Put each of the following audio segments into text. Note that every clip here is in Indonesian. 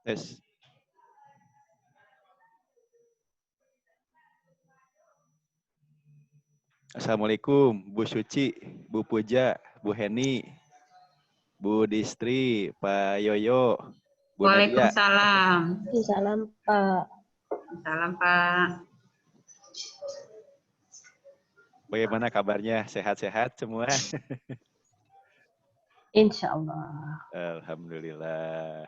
Tes. Assalamualaikum, Bu Suci, Bu Puja, Bu Heni, Bu Distri, Pak Yoyo, Bu Nadia. Waalaikumsalam. Salam Pak. Salam Pak. Bagaimana kabarnya? Sehat-sehat semua? Insya Allah. Alhamdulillah.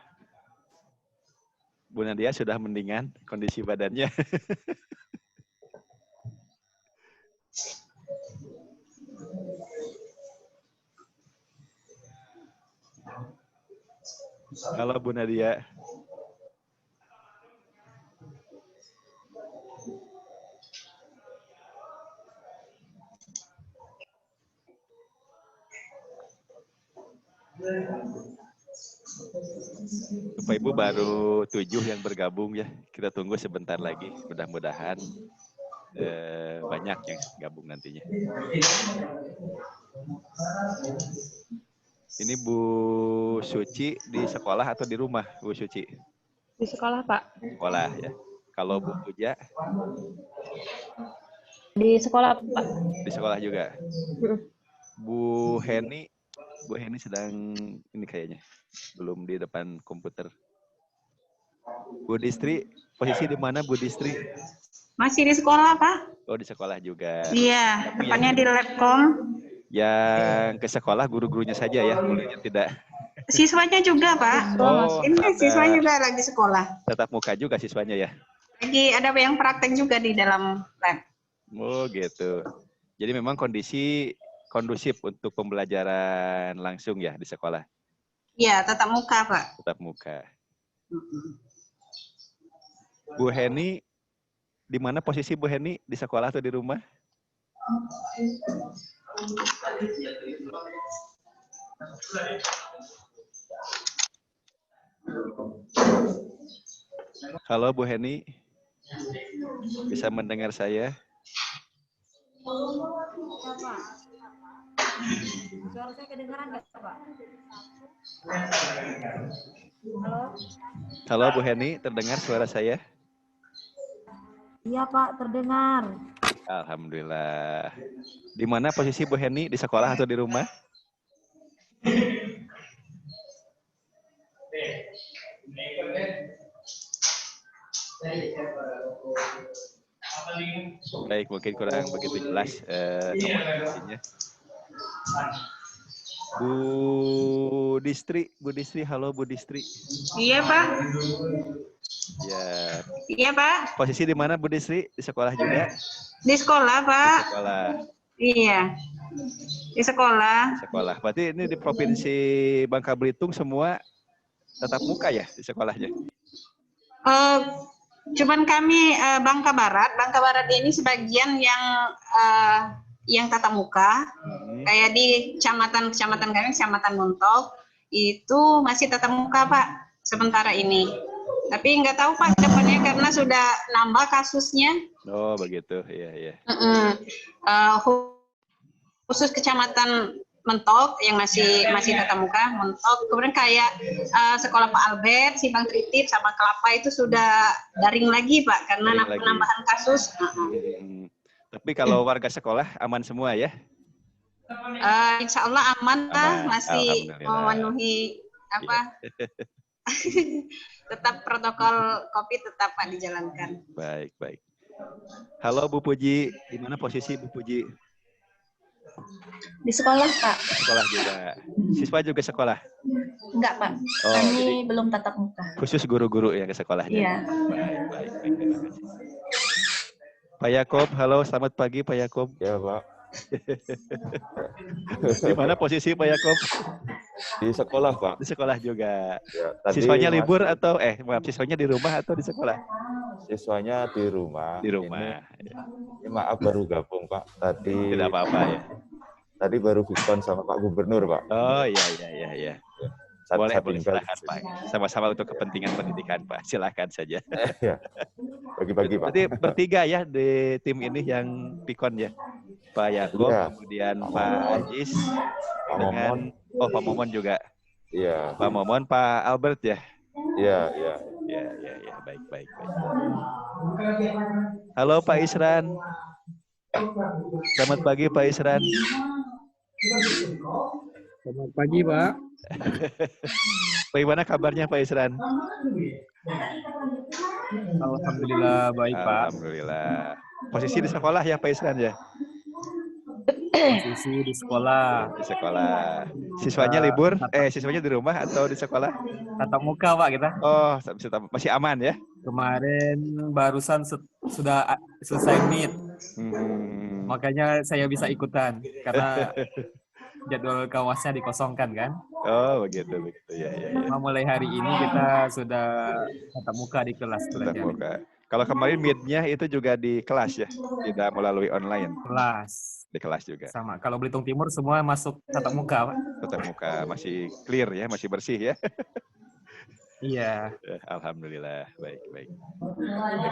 Bu Nadia sudah mendingan kondisi badannya? Halo Bu Nadia. Bapak Ibu baru 7 yang bergabung ya. Kita tunggu sebentar lagi. Mudah-mudahan banyak yang gabung nantinya. Ini Bu Suci di sekolah atau di rumah, Bu Suci? Di sekolah Pak. Sekolah ya. Kalau Bu Puja? Di sekolah Pak. Di sekolah juga. Bu Heni sedang ini kayaknya belum di depan komputer. Bu Distri, posisi di mana Bu Distri? Masih di sekolah Pak? Oh di sekolah juga. Iya, depannya di Labcom. Yang ke sekolah guru-gurunya saja ya, gurunya tidak. Siswanya juga Pak. Oh, ini siswanya juga lagi sekolah. Tetap muka juga siswanya ya? Lagi ada yang praktek juga di dalam lab. Oh gitu. Jadi memang kondisi kondusif untuk pembelajaran langsung ya di sekolah? Iya, tatap muka Pak. Tatap muka. Bu Heni, di mana posisi Bu Heni? Di sekolah atau di rumah? Halo Bu Heni, bisa mendengar saya? Suara saya kedengaran nggak Pak? Halo? Halo Bu Heni, terdengar suara saya? Iya Pak, terdengar. Alhamdulillah. Di mana posisi Bu Heni? Di sekolah atau di rumah? Baik, mungkin kurang begitu jelas komunikasinya. Bu Distri, halo Bu Distri. Iya Pak. Ya. Iya Pak. Posisi di mana Bu Distri? Di sekolah juga? Di sekolah Pak. Di sekolah. Iya. Di sekolah. Di sekolah. Berarti ini di Provinsi Bangka Belitung semua tatap muka ya di sekolahnya? Cuman kami Bangka Barat ini sebagian yang tatap muka, kayak di kecamatan kami, Kecamatan Montok, itu masih tatap muka Pak, sementara ini. Tapi nggak tahu Pak depannya karena sudah nambah kasusnya. Oh begitu, iya. Khusus Kecamatan Mentok yang masih tatap muka, Mentok. Kemudian kayak sekolah Pak Albert, Simpang Tritip sama Kelapa itu sudah daring lagi Pak karena penambahan kasus. Tapi kalau warga sekolah aman semua ya? Insya Allah aman lah, masih memenuhi apa? Tetap protokol COVID tetap Pak dijalankan. Baik. Halo Bu Puji, di mana posisi Bu Puji? Di sekolah Pak. Sekolah juga. Siswa juga sekolah? Enggak Pak. Oh, kami belum tatap muka. Khusus guru-guru ya ke sekolahnya? Iya. Baik. Terima kasih. Pak Yakob, halo, selamat pagi Pak Yakob. Ya Pak. Di mana posisi Pak Yakob? Di sekolah Pak. Di sekolah juga. Ya, tadi siswanya libur atau siswanya di rumah atau di sekolah? Siswanya di rumah. Di rumah. Ini maaf baru gabung Pak. Tadi. Tidak apa-apa ya. Tadi baru Vikon sama Pak Gubernur, Pak. Oh iya. Boleh tinggal silakan di Pak. sini. Sama-sama untuk kepentingan pendidikan Pak. Silakan saja. Ya, bagi-bagi, Pak. Berarti bertiga ya di tim ini yang Pikon ya. Pak Yakob, Iya. kemudian Pak Pak Momon, Ajis, Pak dengan Momon. Pak Momon juga. Iya, Pak Momon, Pak Albert ya. iya. Ya, baik. Halo Pak Isran. Selamat pagi Pak Isran. Selamat pagi, Pak. Bagaimana kabarnya Pak Isran? Alhamdulillah baik, Pak. Alhamdulillah. Posisi di sekolah ya Pak Isran ya? Posisi di sekolah. Di sekolah. Siswanya libur? Siswanya di rumah atau di sekolah? Tatap muka, Pak, kita. Oh, masih aman ya? Kemarin barusan sudah selesai meet. Makanya saya bisa ikutan. Karena jadwal kawasnya dikosongkan, kan? Oh, begitu. Ya. Mulai hari ini kita sudah tatap muka di kelas. Tatap muka. Kalau kemarin meet-nya itu juga di kelas ya? Tidak melalui online? Kelas. Di kelas juga. Sama. Kalau Belitung Timur semua masuk tatap muka, Pak. Tatap muka. Masih clear ya? Masih bersih ya? Iya. Alhamdulillah. Baik.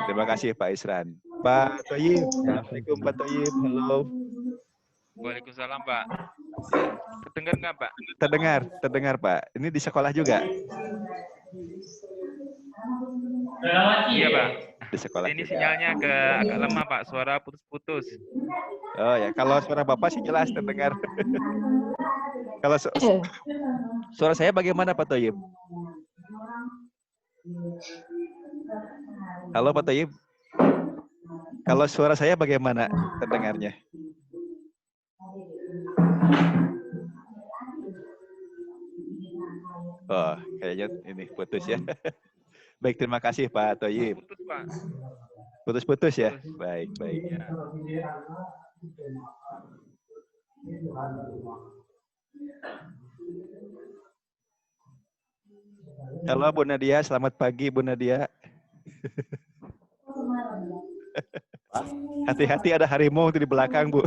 Terima kasih Pak Isran. Pak Toyib. Assalamualaikum Pak Toyib. Halo. Waalaikumsalam, Pak. Terdengar nggak, Pak? Terdengar Pak. Ini di sekolah juga? Iya, Pak. Di sekolah Ini juga. sinyalnya agak lemah, Pak. Suara putus-putus. Oh ya, kalau suara Bapak sih jelas terdengar. Kalau suara saya bagaimana Pak Toyib? Halo Pak Toyib. Kalau suara saya bagaimana terdengarnya? Oh, kayaknya ini putus ya. Baik, terima kasih Pak Toyib. Putus, Pak. Putus-putus ya? Baik. Halo Bu Nadia, selamat pagi Bu Nadia. Hati-hati ada harimau di belakang Bu.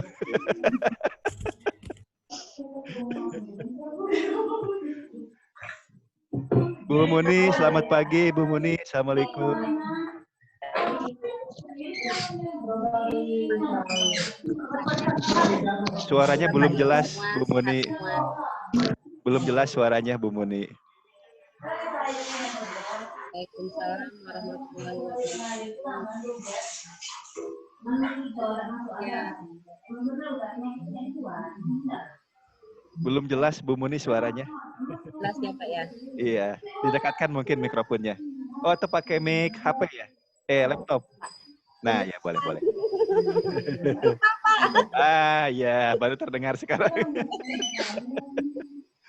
Bu Muni, selamat pagi Bu Muni. Assalamualaikum. Suaranya belum jelas Bu Muni. Belum jelas suaranya Bu Muni. Waalaikumsalam warahmatullahi wabarakatuh. Belum jelas Bu Muni suaranya. Jelas ya Pak ya? Iya, didekatkan mungkin mikrofonnya. Oh, atau pakai mic HP ya? Laptop. Nah, ya boleh. Ya, baru terdengar sekarang.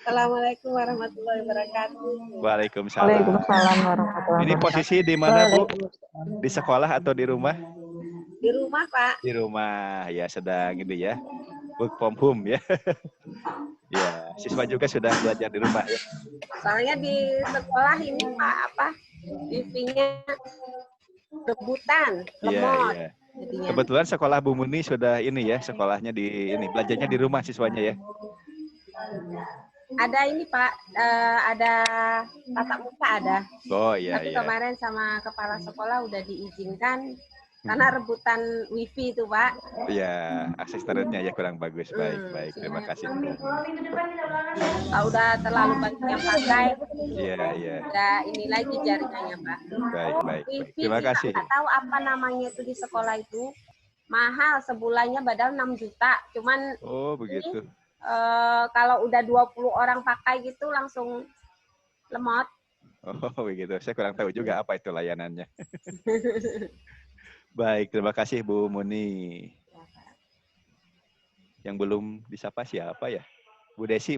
Assalamualaikum warahmatullahi wabarakatuh. Waalaikumsalam. Waalaikumsalam warahmatullahi Ini posisi di mana Bu? Di sekolah atau di rumah? Di rumah Pak. Di rumah, ya sedang ini ya. Work from home ya. Ya, siswa juga sudah belajar di rumah ya. Soalnya di sekolah ini Pak TV-nya rebutan, lemot. Iya. Jadinya. Kebetulan sekolah Bu Muni sudah ini ya, sekolahnya di ini, belajarnya di rumah siswanya ya. Ada ini Pak, ada tatap muka ada. Oh iya. Tapi kemarin sama kepala sekolah udah diizinkan karena rebutan wifi itu Pak. Iya, akses internetnya ya kurang bagus. Baik. Terima kasih. Udah terlalu banyak yang pakai. Iya. Udah ini lagi jaringannya Pak. Baik. Wifi Terima kasih. Nggak tahu apa namanya itu di sekolah itu. Mahal sebulannya padahal 6 juta. Cuman Oh, begitu. kalau udah 20 orang pakai gitu langsung lemot. Oh, begitu. Saya kurang tahu juga apa itu layanannya. Baik, terima kasih Bu Muni. Yang belum disapa siapa ya? Bu Desi.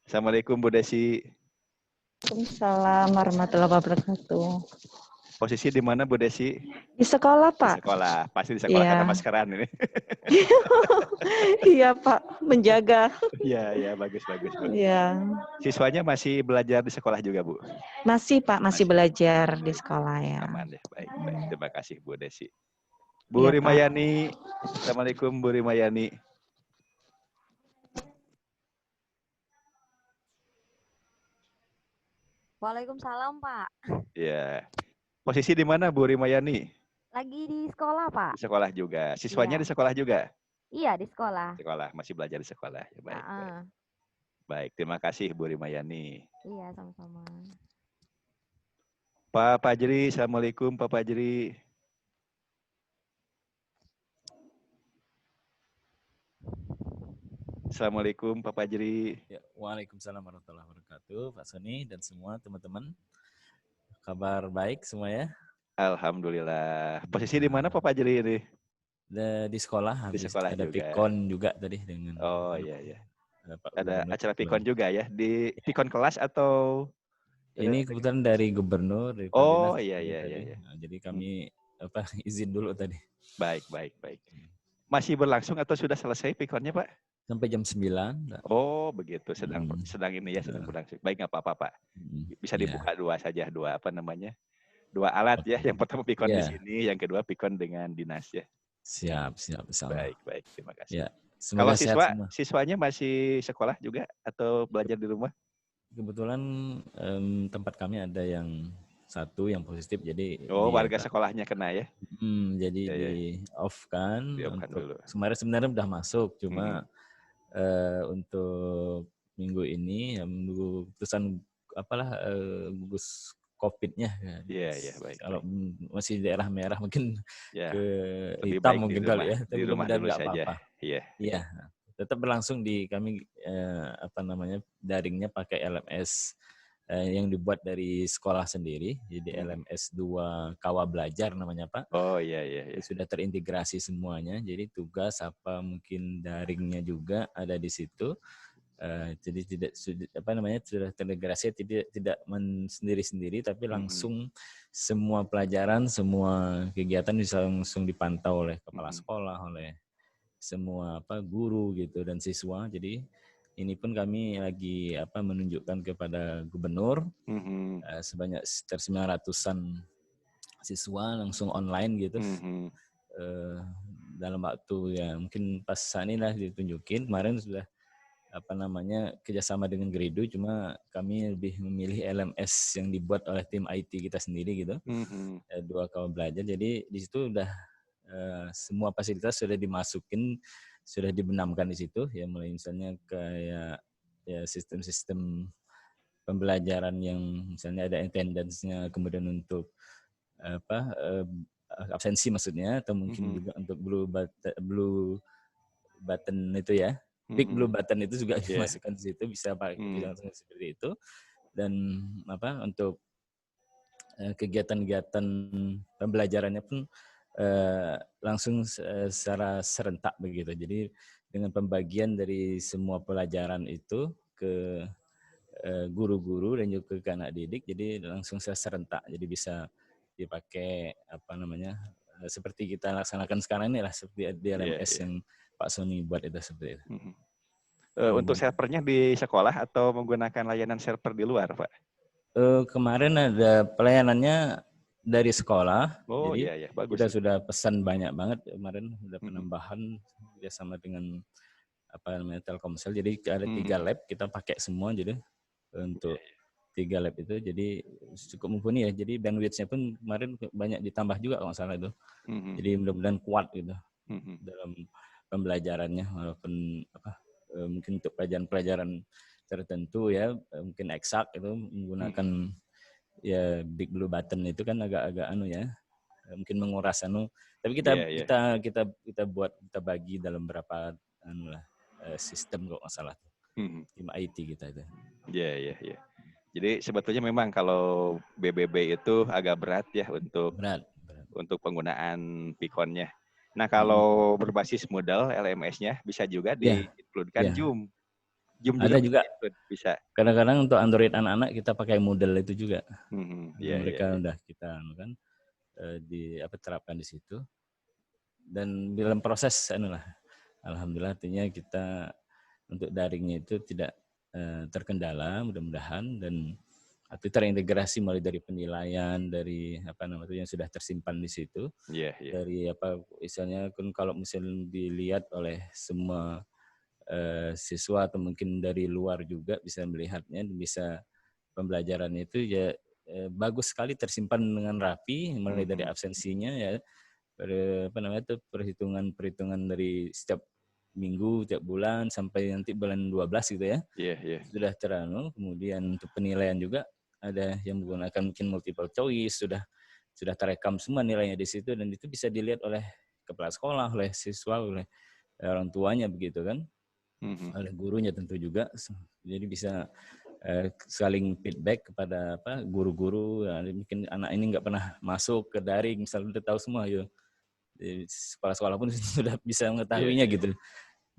Assalamualaikum Bu Desi. Waalaikumsalam warahmatullahi wabarakatuh. Posisi di mana Bu Desi? Di sekolah, Di Pak. sekolah. Pasti di sekolah Iya. karena maskeran ini. Iya, Pak. Menjaga. Iya, bagus. Bu. Iya. Siswanya masih belajar di sekolah juga, Bu? Masih, Pak. Masih belajar di sekolah ya. Aman deh, baik. Terima kasih Bu Desi. Bu Iya, Pak. Rimayani. Assalamualaikum Bu Rimayani. Waalaikumsalam, Pak. Ya. Posisi di mana Bu Rimayani? Lagi di sekolah, Pak. Di sekolah juga. Siswanya Iya. di sekolah juga? Iya, di sekolah. Sekolah, masih belajar di sekolah. Ya, baik, baik. Heeh. Baik, terima kasih Bu Rimayani. Iya, sama-sama. Pak Fajri, Assalamualaikum Pak Fajri. Assalamualaikum Pak Fajri. Ya, Waalaikumsalam warahmatullahi wabarakatuh, Pak Sony dan semua teman-teman. Kabar baik semua ya? Alhamdulillah. Posisi di mana Pak Fajri ini? Di sekolah, Di sekolah ada juga. Pikon juga tadi dengan. Oh iya iya. Pak Ada Gubernur. acara Pikon juga ya? Di Pikon kelas atau? Ini kebetulan dari Gubernur. Dari Oh Dinas iya tadi. iya iya. Iya. Nah, jadi kami izin dulu tadi. Baik baik baik. Masih berlangsung atau sudah selesai Pikonnya Pak? Sampai jam 9. Oh begitu, sedang ini ya, sedang berlangsung. Baik, nggak apa-apa Pak. Bisa dibuka dua saja, dua alat ya. Yang pertama Pikon di sini, yang kedua Pikon dengan dinas ya. Siap. Baik, terima kasih. Ya, kalau siswanya masih sekolah juga atau belajar di rumah? Kebetulan tempat kami ada yang satu yang positif, jadi warga sekolahnya kena ya? Jadi di off kan. Kemarin sebenarnya udah masuk, cuma untuk minggu ini menunggu keputusan gugus COVID-nya. Iya, baik. Kalau masih daerah merah mungkin ke lebih hitam baik mungkin kali ya. Tapi di rumah dulu saja. Iya. Tetap berlangsung di kami daringnya pakai LMS yang dibuat dari sekolah sendiri. Jadi LMS 2 Kawa Belajar namanya Pak. Oh iya. Sudah terintegrasi semuanya. Jadi tugas mungkin daringnya juga ada di situ. Jadi sudah terintegrasi, tidak sendiri-sendiri, tapi langsung semua pelajaran, semua kegiatan bisa langsung dipantau oleh kepala sekolah, oleh semua guru gitu dan siswa. Jadi ini pun kami lagi menunjukkan kepada gubernur sebanyak sekitar 900-an siswa langsung online gitu. Dalam waktu ya mungkin pas saat ini lah ditunjukin. Kemarin sudah kerjasama dengan Geredu, cuma kami lebih memilih LMS yang dibuat oleh tim IT kita sendiri gitu. 2 Kawa Belajar. Jadi di situ udah semua fasilitas sudah dimasukin, sudah dibenamkan di situ ya, mulai misalnya kayak ya sistem-sistem pembelajaran yang misalnya ada attendance-nya, kemudian untuk absensi maksudnya, atau mungkin juga untuk blue button itu ya. Big blue button itu juga dimasukkan di situ, bisa pakai langsung seperti itu. Dan untuk kegiatan-kegiatan pembelajarannya pun langsung secara serentak begitu. Jadi dengan pembagian dari semua pelajaran itu ke guru-guru dan juga ke anak didik, jadi langsung serentak. Jadi bisa dipakai seperti kita laksanakan sekarang ini lah, seperti di LMS yang Pak Sony buat itu seperti itu. Untuk servernya di sekolah atau menggunakan layanan server di luar, Pak? Kemarin ada pelayanannya dari sekolah. Oh jadi iya, bagus. Kita sudah pesan banyak banget kemarin, sudah penambahan bersama dengan Telkomsel. Jadi ada 3 lab kita pakai semua, jadi untuk 3 lab itu jadi cukup mumpuni ya. Jadi bandwidth-nya pun kemarin banyak ditambah juga kalau nggak salah itu. Jadi mudah-mudahan kuat gitu dalam pembelajarannya, walaupun mungkin untuk pelajaran-pelajaran tertentu ya, mungkin eksak itu menggunakan ya big blue button itu kan agak mungkin menguras tapi kita bagi dalam berapa sistem kalau nggak salah tim IT kita itu. Iya. Jadi sebetulnya memang kalau BBB itu agak berat ya untuk penggunaan Pikonnya. Nah, kalau berbasis modal LMS-nya bisa juga di-include-kan Zoom. Zoom ada juga bisa. Kadang-kadang untuk Android anak-anak kita pakai model itu juga. Mereka udah kita terapkan di situ. Dan dalam proses alhamdulillah artinya kita untuk daringnya itu tidak terkendala mudah-mudahan, dan terintegrasi mulai dari penilaian, dari yang sudah tersimpan di situ. Dari misalnya kalau misalnya dilihat oleh semua siswa atau mungkin dari luar juga bisa melihatnya, bisa pembelajaran itu ya bagus sekali tersimpan dengan rapi, mulai dari absensinya ya, perhitungan dari setiap minggu, tiap bulan sampai nanti bulan 12 gitu ya. Sudah teranu. Kemudian untuk penilaian juga ada yang menggunakan mungkin multiple choice, sudah terekam semua nilainya di situ, dan itu bisa dilihat oleh kepala sekolah, oleh siswa, oleh orang tuanya begitu kan, oleh gurunya tentu juga. Jadi bisa saling feedback kepada guru-guru. Ya, mungkin anak ini nggak pernah masuk ke daring, misalnya udah tahu semua ya. Kepala sekolah pun sudah bisa mengetahuinya gitu.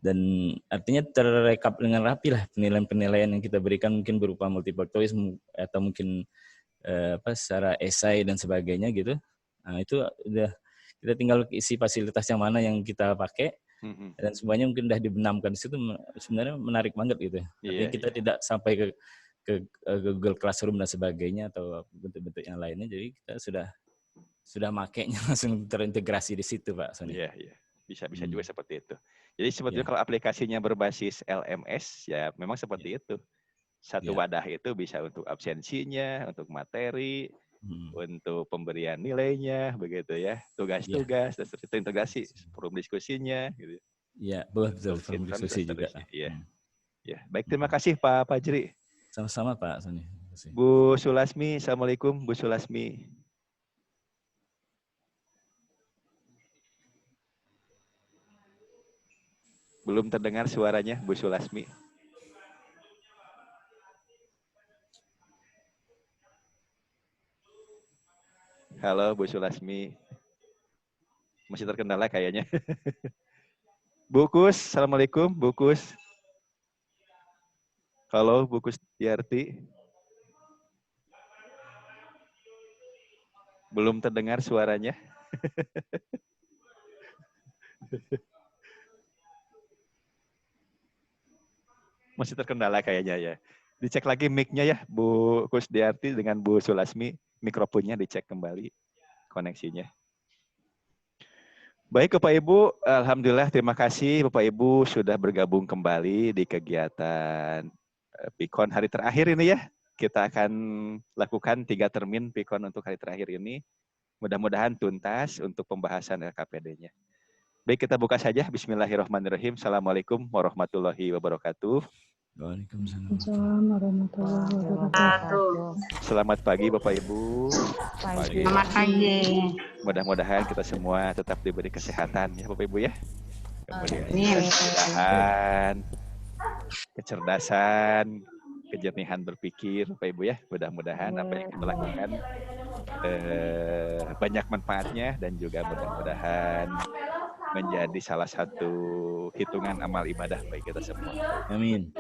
Dan artinya terekap dengan rapi lah penilaian-penilaian yang kita berikan, mungkin berupa multiple choice atau mungkin secara esai dan sebagainya gitu. Nah, itu udah kita tinggal isi fasilitas yang mana yang kita pakai, dan semuanya mungkin udah dibenamkan di situ. Sebenarnya menarik banget gitu. Artinya kita tidak sampai ke Google Classroom dan sebagainya atau bentuk-bentuk yang lainnya. Jadi kita sudah makainya langsung terintegrasi di situ, Pak Sony. Iya. Bisa juga seperti itu. Jadi sebetulnya kalau aplikasinya berbasis LMS ya memang seperti itu. Satu wadah itu bisa untuk absensinya, untuk materi, untuk pemberian nilainya, begitu ya, tugas-tugas, dan itu integrasi, forum diskusinya, gitu. Iya, betul, forum diskusi juga. Iya. Baik, terima kasih Pak Fajri. Sama-sama Pak Sony. Bu Sulasmi, assalamualaikum Bu Sulasmi. Belum terdengar suaranya Bu Sulasmi. Halo Bu Sulasmi. Masih terkendala kayaknya. Bu Kus, assalamualaikum Bu Kus. Halo Bu Kustiarti. Belum terdengar suaranya. Masih terkendala kayaknya ya. Dicek lagi mic-nya ya Bu Kusdiarti dengan Bu Sulasmi. Mikrofonnya dicek kembali koneksinya. Baik Bapak Ibu, alhamdulillah terima kasih Bapak Ibu sudah bergabung kembali di kegiatan Pikon hari terakhir ini ya. Kita akan lakukan 3 termin Pikon untuk hari terakhir ini. Mudah-mudahan tuntas untuk pembahasan LKPD-nya. Baik, kita buka saja. Bismillahirrahmanirrahim. Assalamualaikum warahmatullahi wabarakatuh. Waalaikumsalam warahmatullahi wabarakatuh. Selamat pagi Bapak Ibu. Selamat pagi. Mudah-mudahan kita semua tetap diberi kesehatan ya Bapak Ibu ya. Kemudian kemudahan, kecerdasan, kejernihan berpikir Bapak Ibu ya. Mudah-mudahan apa yang kita lakukan banyak manfaatnya dan juga mudah-mudahan menjadi salah satu hitungan amal ibadah bagi kita semua. Amin.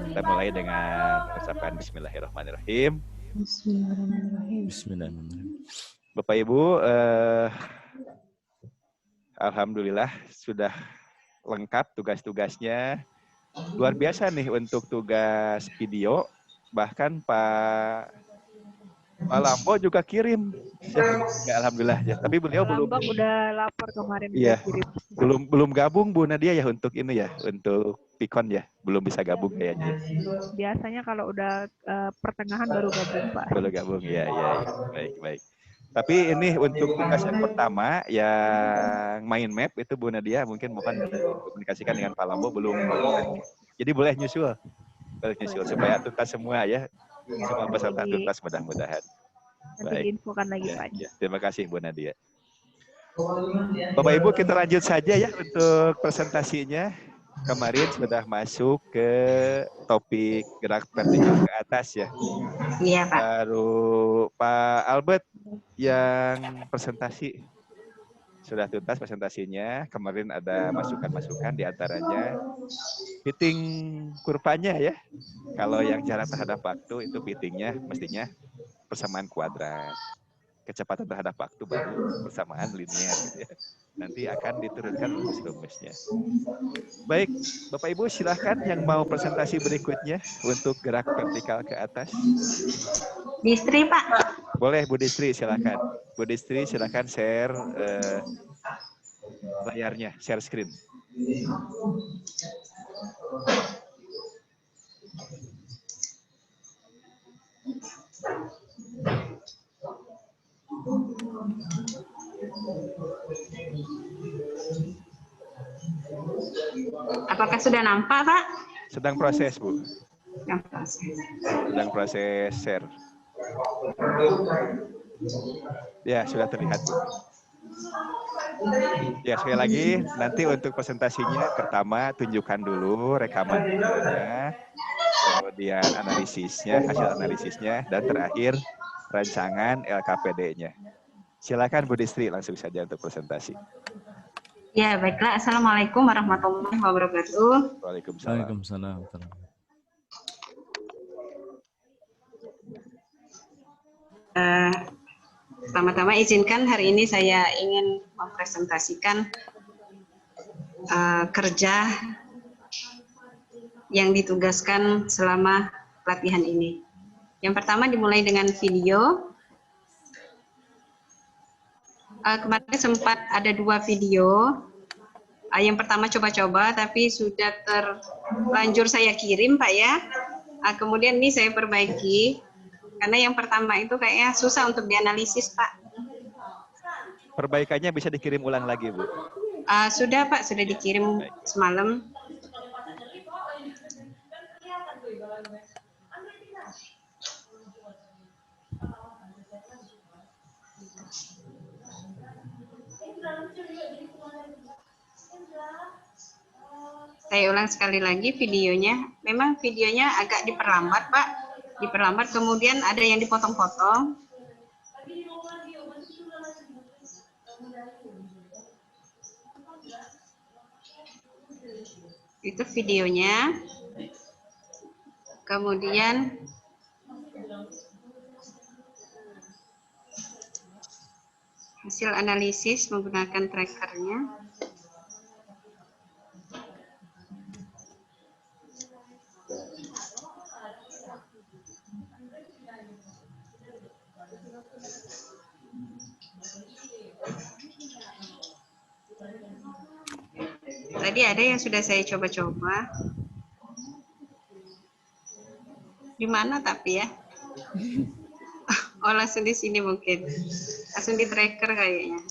Kita mulai dengan ucapan Bismillahirrahmanirrahim. Bismillahirrahmanirrahim. Bapak Ibu, alhamdulillah sudah lengkap tugas-tugasnya. Luar biasa nih untuk tugas video. Bahkan Pak Lambo juga kirim. Ya, alhamdulillah ya. Tapi beliau belum udah lapor kemarin. Iya. Belum gabung Bu Nadia ya untuk ini ya, untuk Pikon ya. Belum bisa gabung kayaknya. Biasanya kalau udah pertengahan baru gabung, Pak. Baru gabung ya. Baik. Tapi ini untuk tugas yang pertama yang mind map itu Bu Nadia mungkin mohon komunikasikan dengan Pak Lambo belum. Jadi boleh nyusul supaya tuntas semua ya. Semua peserta tuntas mudah-mudahan. Nanti diinfokan lagi Pak. Ya, terima kasih Bu Nadia. Bapak Ibu kita lanjut saja ya untuk presentasinya. Kemarin sudah masuk ke topik gerak vertikal ke atas ya. Iya Pak. Baru Pak Albert yang presentasi. Sudah tuntas presentasinya. Kemarin ada masukan-masukan diantaranya fitting kurvanya ya. Kalau yang jarak terhadap waktu itu fittingnya mestinya persamaan kuadrat. Kecepatan terhadap waktu baru persamaan linear gitu ya. Nanti akan diturunkan rumus-rumusnya. Baik, Bapak Ibu silahkan yang mau presentasi berikutnya untuk gerak vertikal ke atas. Distri Pak. Boleh Bu Distri silahkan. Bu Distri silahkan share layarnya, share screen. Apakah sudah nampak, Pak? Sedang proses, Bu. Sedang proses. Sedang proses share. Ya, sudah terlihat, Bu. Ya, sekali lagi, nanti untuk presentasinya, pertama tunjukkan dulu rekaman videonya, kemudian analisisnya, hasil analisisnya, dan terakhir rancangan LKPD-nya. Silakan Bu Distri, langsung saja untuk presentasi. Ya, baiklah. Assalamualaikum warahmatullahi wabarakatuh. Waalaikumsalam. Waalaikumsalam. Pertama-tama izinkan hari ini saya ingin mempresentasikan kerja yang ditugaskan selama pelatihan ini. Yang pertama dimulai dengan video. Kemarin sempat ada 2 video. Yang pertama coba-coba, tapi sudah terlanjur saya kirim, Pak ya. Kemudian ini saya perbaiki, karena yang pertama itu kayaknya susah untuk dianalisis, Pak. Perbaikannya bisa dikirim ulang lagi, Bu? Sudah, Pak, sudah dikirim semalam. Saya ulang sekali lagi videonya. Memang videonya agak diperlambat, Pak. Diperlambat, kemudian ada yang dipotong-potong. Itu videonya. Kemudian hasil analisis menggunakan trackernya. Tadi ada yang sudah saya coba-coba. Di mana tapi ya? Oh, langsung di sini mungkin. Langsung di tracker kayaknya.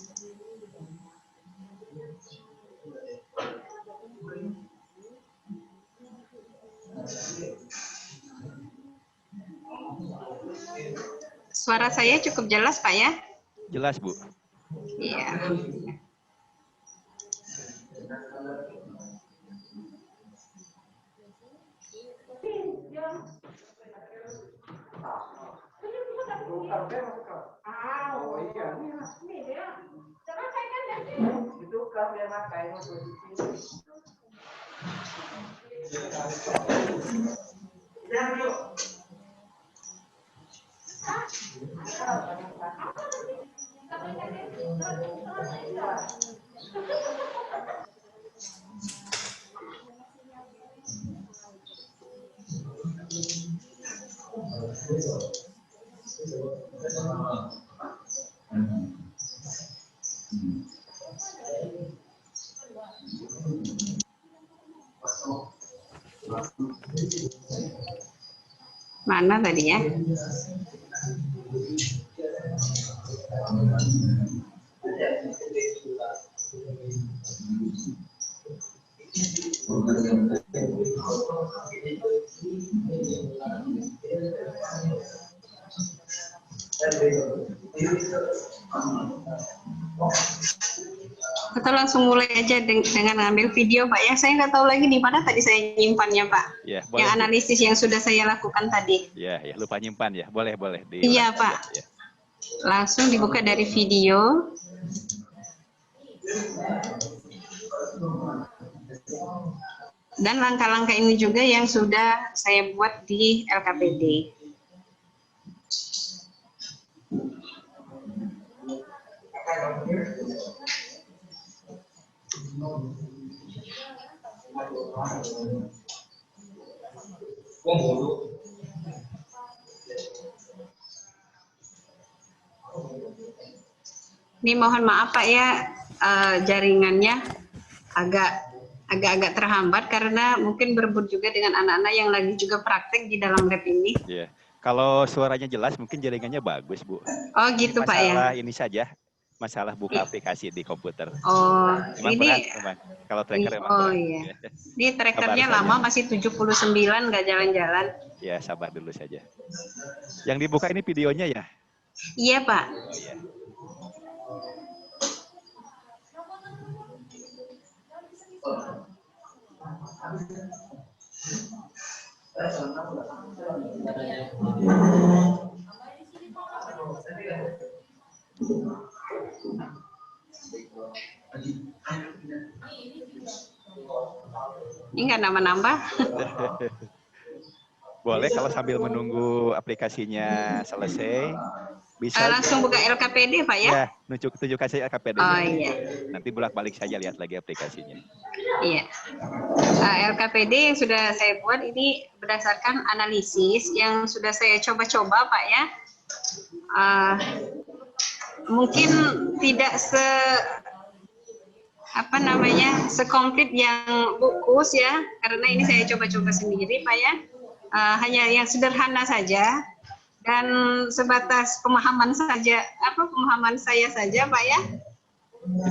Suara saya cukup jelas, Pak ya? Jelas, Bu. Iya. Mana tadi ya? Kita langsung mulai aja dengan ngambil video, Pak ya. Saya nggak tahu lagi di mana tadi saya nyimpannya, Pak. Ya, yang analisis yang sudah saya lakukan tadi. Ya, lupa nyimpan ya. Boleh. Iya, Pak. Ya. Langsung dibuka dari video. Dan langkah-langkah ini juga yang sudah saya buat di LKPD. Ini mohon maaf Pak ya, jaringannya agak terhambat karena mungkin berebut juga dengan anak-anak yang lagi juga praktek di dalam lab ini. Iya. Kalau suaranya jelas mungkin jaringannya bagus, Bu. Oh gitu Pak ya. Masalah ini saja. masalah buka aplikasi di komputer. Oh, Emang ini berat, emang. Kalau tracker emang oh berat. iya. Ini trackernya Sabar lama, saja. masih 79 nggak jalan-jalan. Ya, sabar dulu saja. Yang dibuka ini videonya ya? Iya, Pak. Oh iya. Ini nggak nambah-nambah. Boleh kalau sambil menunggu aplikasinya selesai, bisa Langsung buka LKPD, Pak ya? ya, tunjukkan saya LKPD. Oh iya. Nanti bolak-balik saja lihat lagi aplikasinya. Iya. LKPD yang sudah saya buat ini berdasarkan analisis yang sudah saya coba-coba, Pak ya. Mungkin tidak sekomplit yang bukus ya, karena ini saya coba-coba sendiri, Pak ya. Hanya yang sederhana saja dan sebatas pemahaman saja, pemahaman saya saja, Pak ya.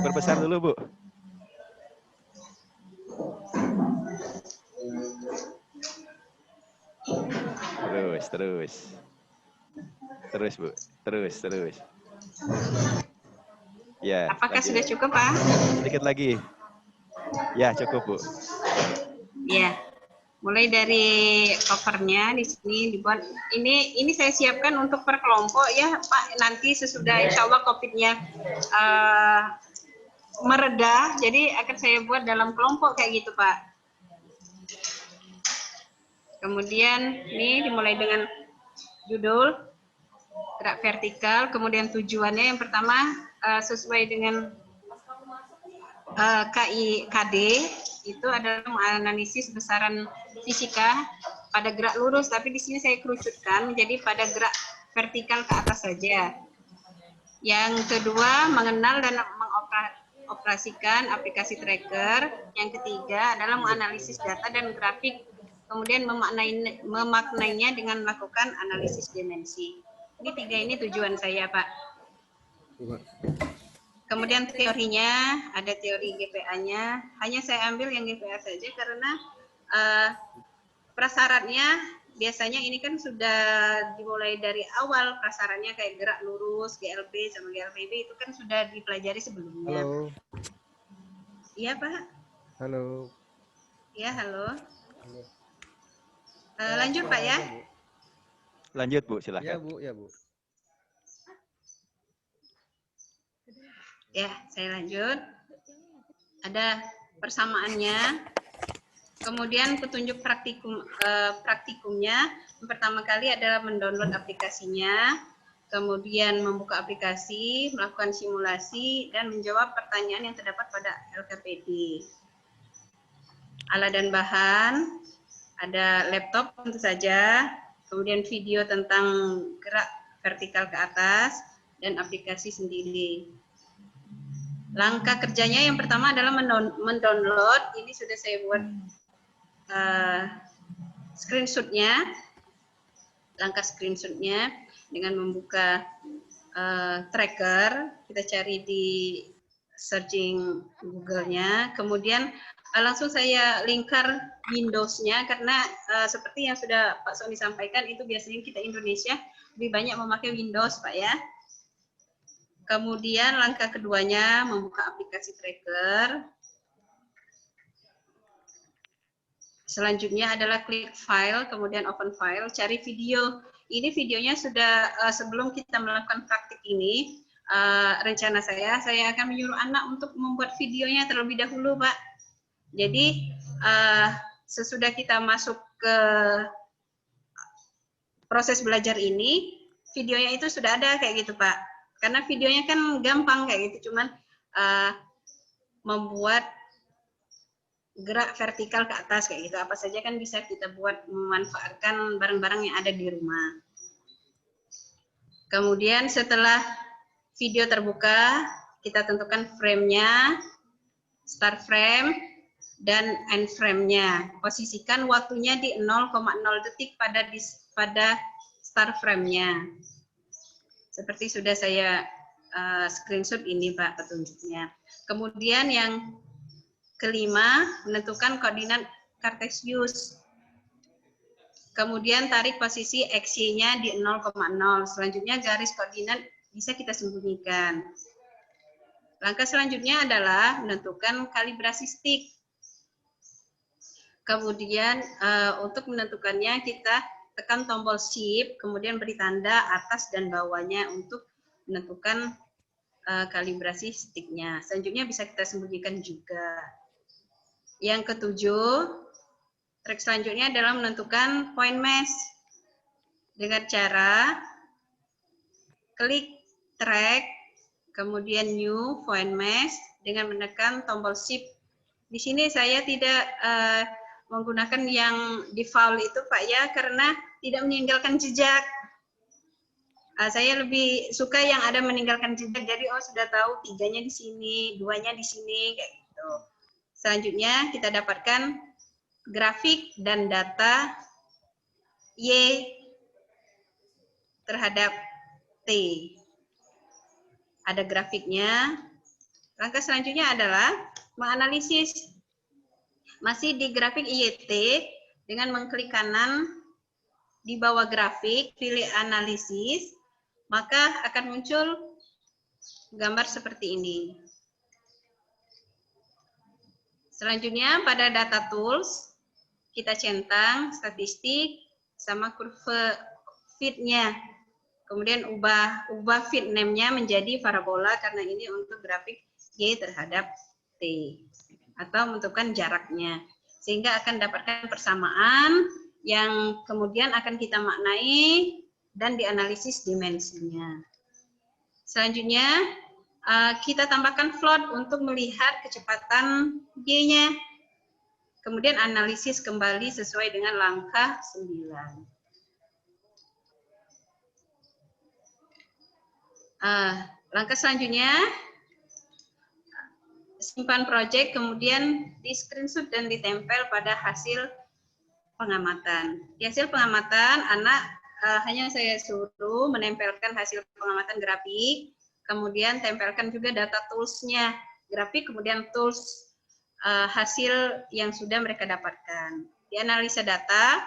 Diperbesar dulu, Bu. Terus, Bu. Terus. Ya. Apakah lanjut. sudah cukup, Pak? Sedikit lagi. Ya, cukup, Bu. Ya. Mulai dari covernya di sini dibuat. Ini saya siapkan untuk per kelompok ya, Pak. Nanti sesudah insya Allah COVID-nya mereda, jadi akan saya buat dalam kelompok kayak gitu, Pak. Kemudian ini dimulai dengan judul gerak vertikal, kemudian tujuannya yang pertama sesuai dengan KD itu adalah menganalisis besaran fisika pada gerak lurus, tapi di sini saya kerucutkan menjadi pada gerak vertikal ke atas saja. Yang kedua, mengenal dan mengoperasikan aplikasi tracker. Yang ketiga adalah menganalisis data dan grafik, kemudian memaknainya dengan melakukan analisis dimensi. Ini tiga ini tujuan saya, Pak. Kemudian teorinya, ada teori GPA-nya. Hanya saya ambil yang GPA saja karena prasyaratnya biasanya ini kan sudah dimulai dari awal, prasyaratnya kayak gerak lurus, GLP sama GLPB itu kan sudah dipelajari sebelumnya. Halo. Iya, Pak. Halo. Ya, halo. Lanjut, Pak ya. Lanjut, Bu, silakan. Ya, Bu. Ya, saya lanjut. Ada persamaannya. Kemudian petunjuk praktikumnya. Yang pertama kali adalah mendownload aplikasinya, kemudian membuka aplikasi, melakukan simulasi, dan menjawab pertanyaan yang terdapat pada LKPD. Alat dan bahan, ada laptop tentu saja, kemudian video tentang gerak vertikal ke atas, dan aplikasi sendiri. Langkah kerjanya yang pertama adalah mendownload. Ini sudah saya buat screenshotnya. Langkah screenshotnya dengan membuka tracker. Kita cari di searching Google-nya. Kemudian langsung saya lingkar Windows-nya karena seperti yang sudah Pak Sony sampaikan itu biasanya kita Indonesia lebih banyak memakai Windows, Pak ya. Kemudian langkah keduanya membuka aplikasi tracker. Selanjutnya adalah klik file, kemudian open file, cari video. Ini videonya sudah sebelum kita melakukan praktik ini, rencana saya akan menyuruh anak untuk membuat videonya terlebih dahulu, Pak. Jadi sesudah kita masuk ke proses belajar ini, videonya itu sudah ada kayak gitu, Pak. Karena videonya kan gampang kayak gitu, cuman membuat gerak vertikal ke atas kayak gitu. Apa saja kan bisa kita buat memanfaatkan barang-barang yang ada di rumah. Kemudian setelah video terbuka, kita tentukan frame-nya, start frame, dan end frame-nya. Posisikan waktunya di 0,0 detik pada start frame-nya. Seperti sudah saya screenshot ini Pak petunjuknya. Kemudian yang kelima, menentukan koordinat Cartesius. Kemudian tarik posisi XY-nya di 0,0. Selanjutnya garis koordinat bisa kita sembunyikan. Langkah selanjutnya adalah menentukan kalibrasi stick. Kemudian untuk menentukannya kita tekan tombol shift, kemudian beri tanda atas dan bawahnya untuk menentukan kalibrasi sticknya. Selanjutnya bisa kita sembunyikan juga. Yang ketujuh, trik selanjutnya adalah menentukan point mesh dengan cara klik track, kemudian new point mesh dengan menekan tombol shift. Di sini saya tidak menggunakan yang default itu Pak ya, karena tidak meninggalkan jejak. Saya lebih suka yang ada meninggalkan jejak. Jadi sudah tahu 3-nya di sini, 2-nya di sini kayak gitu. Selanjutnya kita dapatkan grafik dan data Y terhadap T. Ada grafiknya. Langkah selanjutnya adalah menganalisis. Masih di grafik YT, dengan mengklik kanan di bawah grafik, pilih analisis, maka akan muncul gambar seperti ini. Selanjutnya pada data tools, kita centang statistik sama kurva fit-nya. Kemudian ubah fit name-nya menjadi parabola karena ini untuk grafik Y terhadap T. Atau menentukan jaraknya. Sehingga akan dapatkan persamaan yang kemudian akan kita maknai dan dianalisis dimensinya. Selanjutnya, kita tambahkan float untuk melihat kecepatan Y-nya. Kemudian analisis kembali sesuai dengan langkah 9. Langkah selanjutnya, simpan project, kemudian di screenshot dan ditempel pada hasil pengamatan. Di hasil pengamatan, anak hanya saya suruh menempelkan hasil pengamatan grafik, kemudian tempelkan juga data tools-nya, grafik, kemudian tools hasil yang sudah mereka dapatkan. Di analisa data,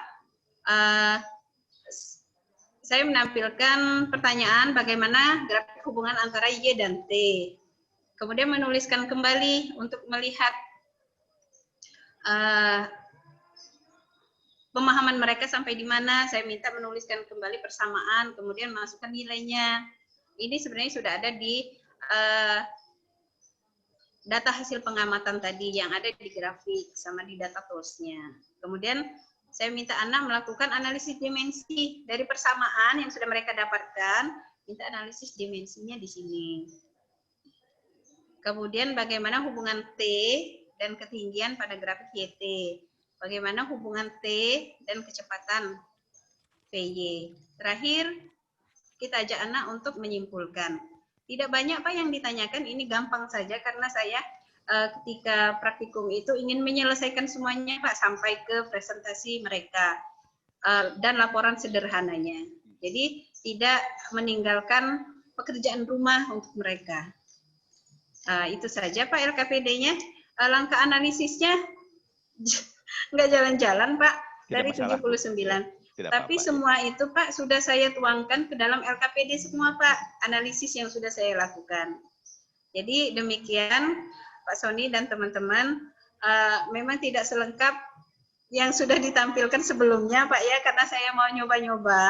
saya menampilkan pertanyaan bagaimana grafik hubungan antara Y dan T. Kemudian menuliskan kembali untuk melihat pemahaman mereka sampai di mana. Saya minta menuliskan kembali persamaan, kemudian masukkan nilainya. Ini sebenarnya sudah ada di data hasil pengamatan tadi yang ada di grafik sama di data tools-nya. Kemudian saya minta anak melakukan analisis dimensi dari persamaan yang sudah mereka dapatkan, minta analisis dimensinya di sini. Kemudian bagaimana hubungan T dan ketinggian pada grafik YT. Bagaimana hubungan T dan kecepatan PY. Terakhir, kita ajak anak untuk menyimpulkan. Tidak banyak Pak yang ditanyakan, ini gampang saja karena saya ketika praktikum itu ingin menyelesaikan semuanya Pak sampai ke presentasi mereka dan laporan sederhananya. Jadi tidak meninggalkan pekerjaan rumah untuk mereka. Itu saja Pak LKPD-nya. Langkah analisisnya nggak jalan-jalan Pak, dari 79. Tapi semua itu Pak sudah saya tuangkan ke dalam LKPD semua Pak, analisis yang sudah saya lakukan. Jadi demikian Pak Sony dan teman-teman, memang tidak selengkap yang sudah ditampilkan sebelumnya Pak ya, karena saya mau nyoba-nyoba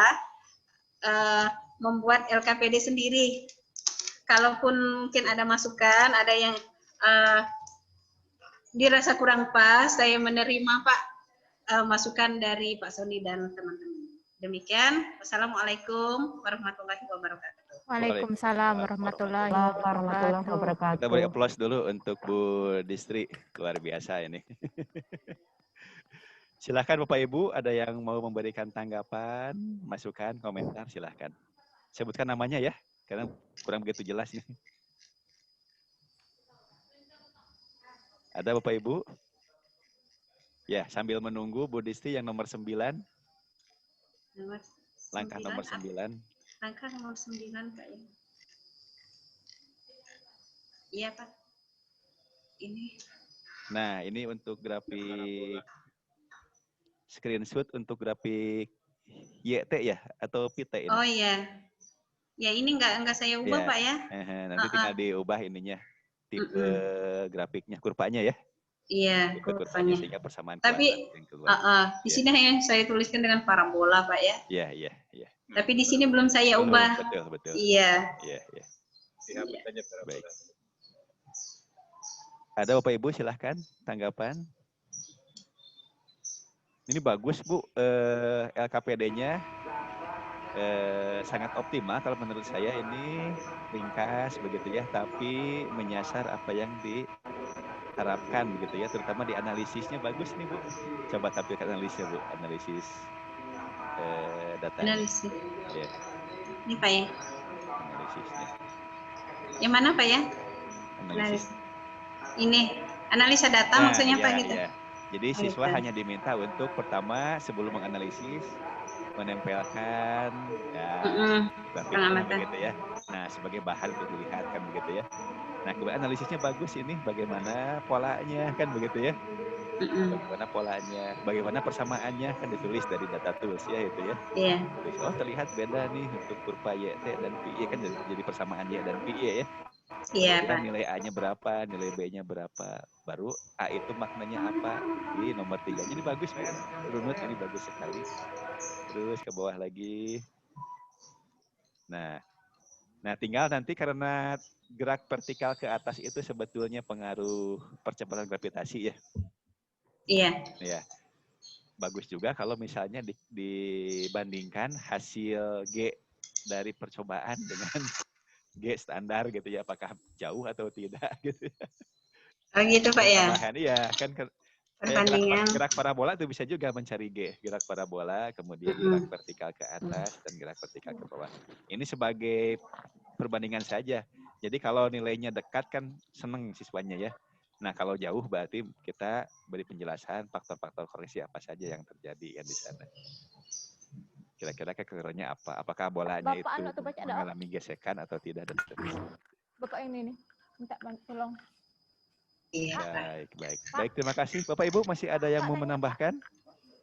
membuat LKPD sendiri. Kalaupun mungkin ada masukan, ada yang dirasa kurang pas, saya menerima Pak masukan dari Pak Sony dan teman-teman. Demikian, wassalamualaikum warahmatullahi wabarakatuh. Waalaikumsalam warahmatullahi wabarakatuh. Kita beri aplaus dulu untuk Bu Distri, luar biasa ini. Silahkan Bapak Ibu, ada yang mau memberikan tanggapan, masukan, komentar, silahkan. Sebutkan namanya ya, karena kurang begitu jelas nih. Ada Bapak Ibu? Ya, sambil menunggu Bu Distri yang nomor 9. Langkah nomor 9. Langkah nomor 9 Pak ya. Iya, Pak. Ini. Nah, ini untuk grafik screenshot untuk grafik YT ya atau PT ini? Oh iya. Ya ini enggak saya ubah ya. Pak ya. Nanti tinggal diubah ininya tipe grafiknya, kurvanya ya. Iya, tipe kurvanya. sehingga persamaan tapi yang keluar. Di sini yang saya tuliskan dengan parabola Pak ya. Iya. Tapi di sini belum saya ubah. Betul. Iya. Baik. Ada Bapak Ibu silahkan tanggapan. Ini bagus Bu, LKPD-nya sangat optimal kalau menurut saya, ini ringkas begitu ya, tapi menyasar apa yang diharapkan begitu ya, terutama di analisisnya bagus nih Bu. Coba tampilkan analisisnya Bu, analisis data. Analisis. Ya. Ini Pak ya. Analisisnya. Yang mana Pak ya? Analisis. Ini analisa data maksudnya Pak gitu. Ya. Jadi siswa hanya diminta untuk pertama sebelum menganalisis menempelkan grafik begitu ya. Nah, sebagai bahan untuk dilihat kan begitu ya. Nah, kemudian analisisnya bagus ini, bagaimana polanya kan begitu ya. Bagaimana polanya, bagaimana persamaannya kan ditulis dari data tools ya itu ya. Iya. Oh, terlihat beda nih untuk kurva YT dan PY kan jadi persamaan Y dan PY ya. Iya, Pak. Nilai A-nya berapa, nilai B-nya berapa, baru A itu maknanya apa. Ini nomor 3. Jadi bagus kan, runut ini bagus sekali. Terus ke bawah lagi. Nah, tinggal nanti karena gerak vertikal ke atas itu sebetulnya pengaruh percepatan gravitasi ya. Iya. Ya. Bagus juga kalau misalnya dibandingkan hasil G dari percobaan dengan G standar gitu ya, apakah jauh atau tidak gitu. Oh gitu Pak ya. Iya, kan perbandingan gerak parabola itu bisa juga mencari G, gerak parabola, kemudian gerak vertikal ke atas dan gerak vertikal ke bawah. Ini sebagai perbandingan saja. Jadi kalau nilainya dekat kan seneng siswanya ya. Nah, kalau jauh berarti kita beri penjelasan faktor-faktor koreksi apa saja yang terjadi kan di sana. Kira-kira kekurangannya apa? Apakah bolanya Bapak itu mengalami gesekan atau tidak dan seterusnya. Bapak ini nih, minta tolong. Baik, terima kasih. Bapak Ibu masih ada yang mau menambahkan?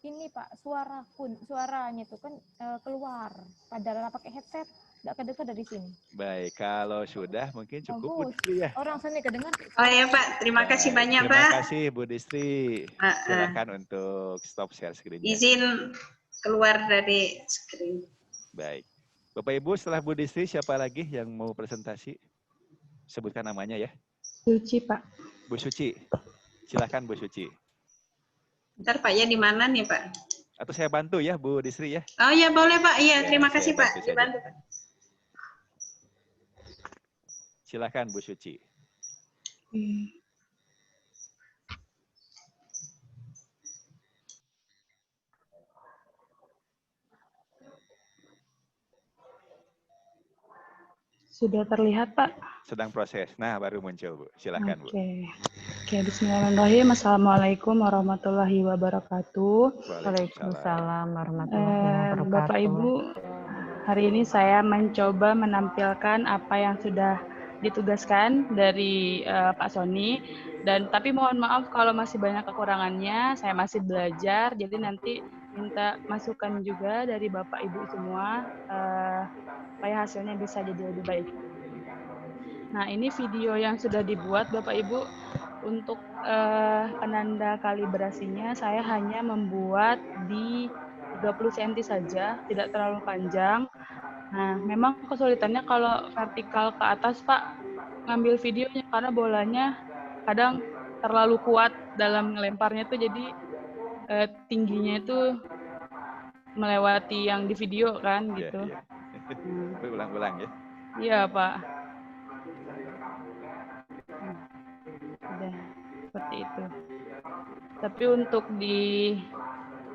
Ini Pak, suaranya itu kan keluar. Padahal pakai headset, nggak kedengar dari sini. Baik, kalau sudah mungkin cukup Bu Distri ya. Orang sini kedengar. Oh ya Pak, terima kasih banyak Pak. Terima kasih Bu Distri. Silakan untuk stop share screen-nya. Izin keluar dari screen. Baik. Bapak Ibu, setelah Bu Distri siapa lagi yang mau presentasi? Sebutkan namanya ya. Suci Pak. Bu Suci. Silakan Bu Suci. Ntar Pak ya di mana nih Pak? Atau saya bantu ya Bu Distri ya? Oh ya boleh Pak. Iya, terima kasih Pak. Dibantu Pak. Silakan Bu Suci. Sudah terlihat Pak? Sedang proses. Nah, baru muncul Bu. Silakan Bu. Oke, bismillahirrahmanirrahim. Assalamualaikum warahmatullahi wabarakatuh. Waalaikumsalam warahmatullahi wabarakatuh. Bapak Ibu, hari ini saya mencoba menampilkan apa yang sudah ditugaskan dari Pak Sony, tapi mohon maaf kalau masih banyak kekurangannya. Saya masih belajar, jadi nanti minta masukan juga dari Bapak Ibu semua supaya hasilnya bisa jadi lebih baik. Nah, ini video yang sudah dibuat Bapak Ibu. Untuk penanda kalibrasinya saya hanya membuat di 30 cm saja, tidak terlalu panjang. Nah, memang kesulitannya kalau vertikal ke atas Pak, ngambil videonya karena bolanya kadang terlalu kuat dalam ngelemparnya tuh, jadi tingginya itu melewati yang di video kan gitu. Ulang-ulang ya. Iya Pak. Udah seperti itu. Tapi untuk di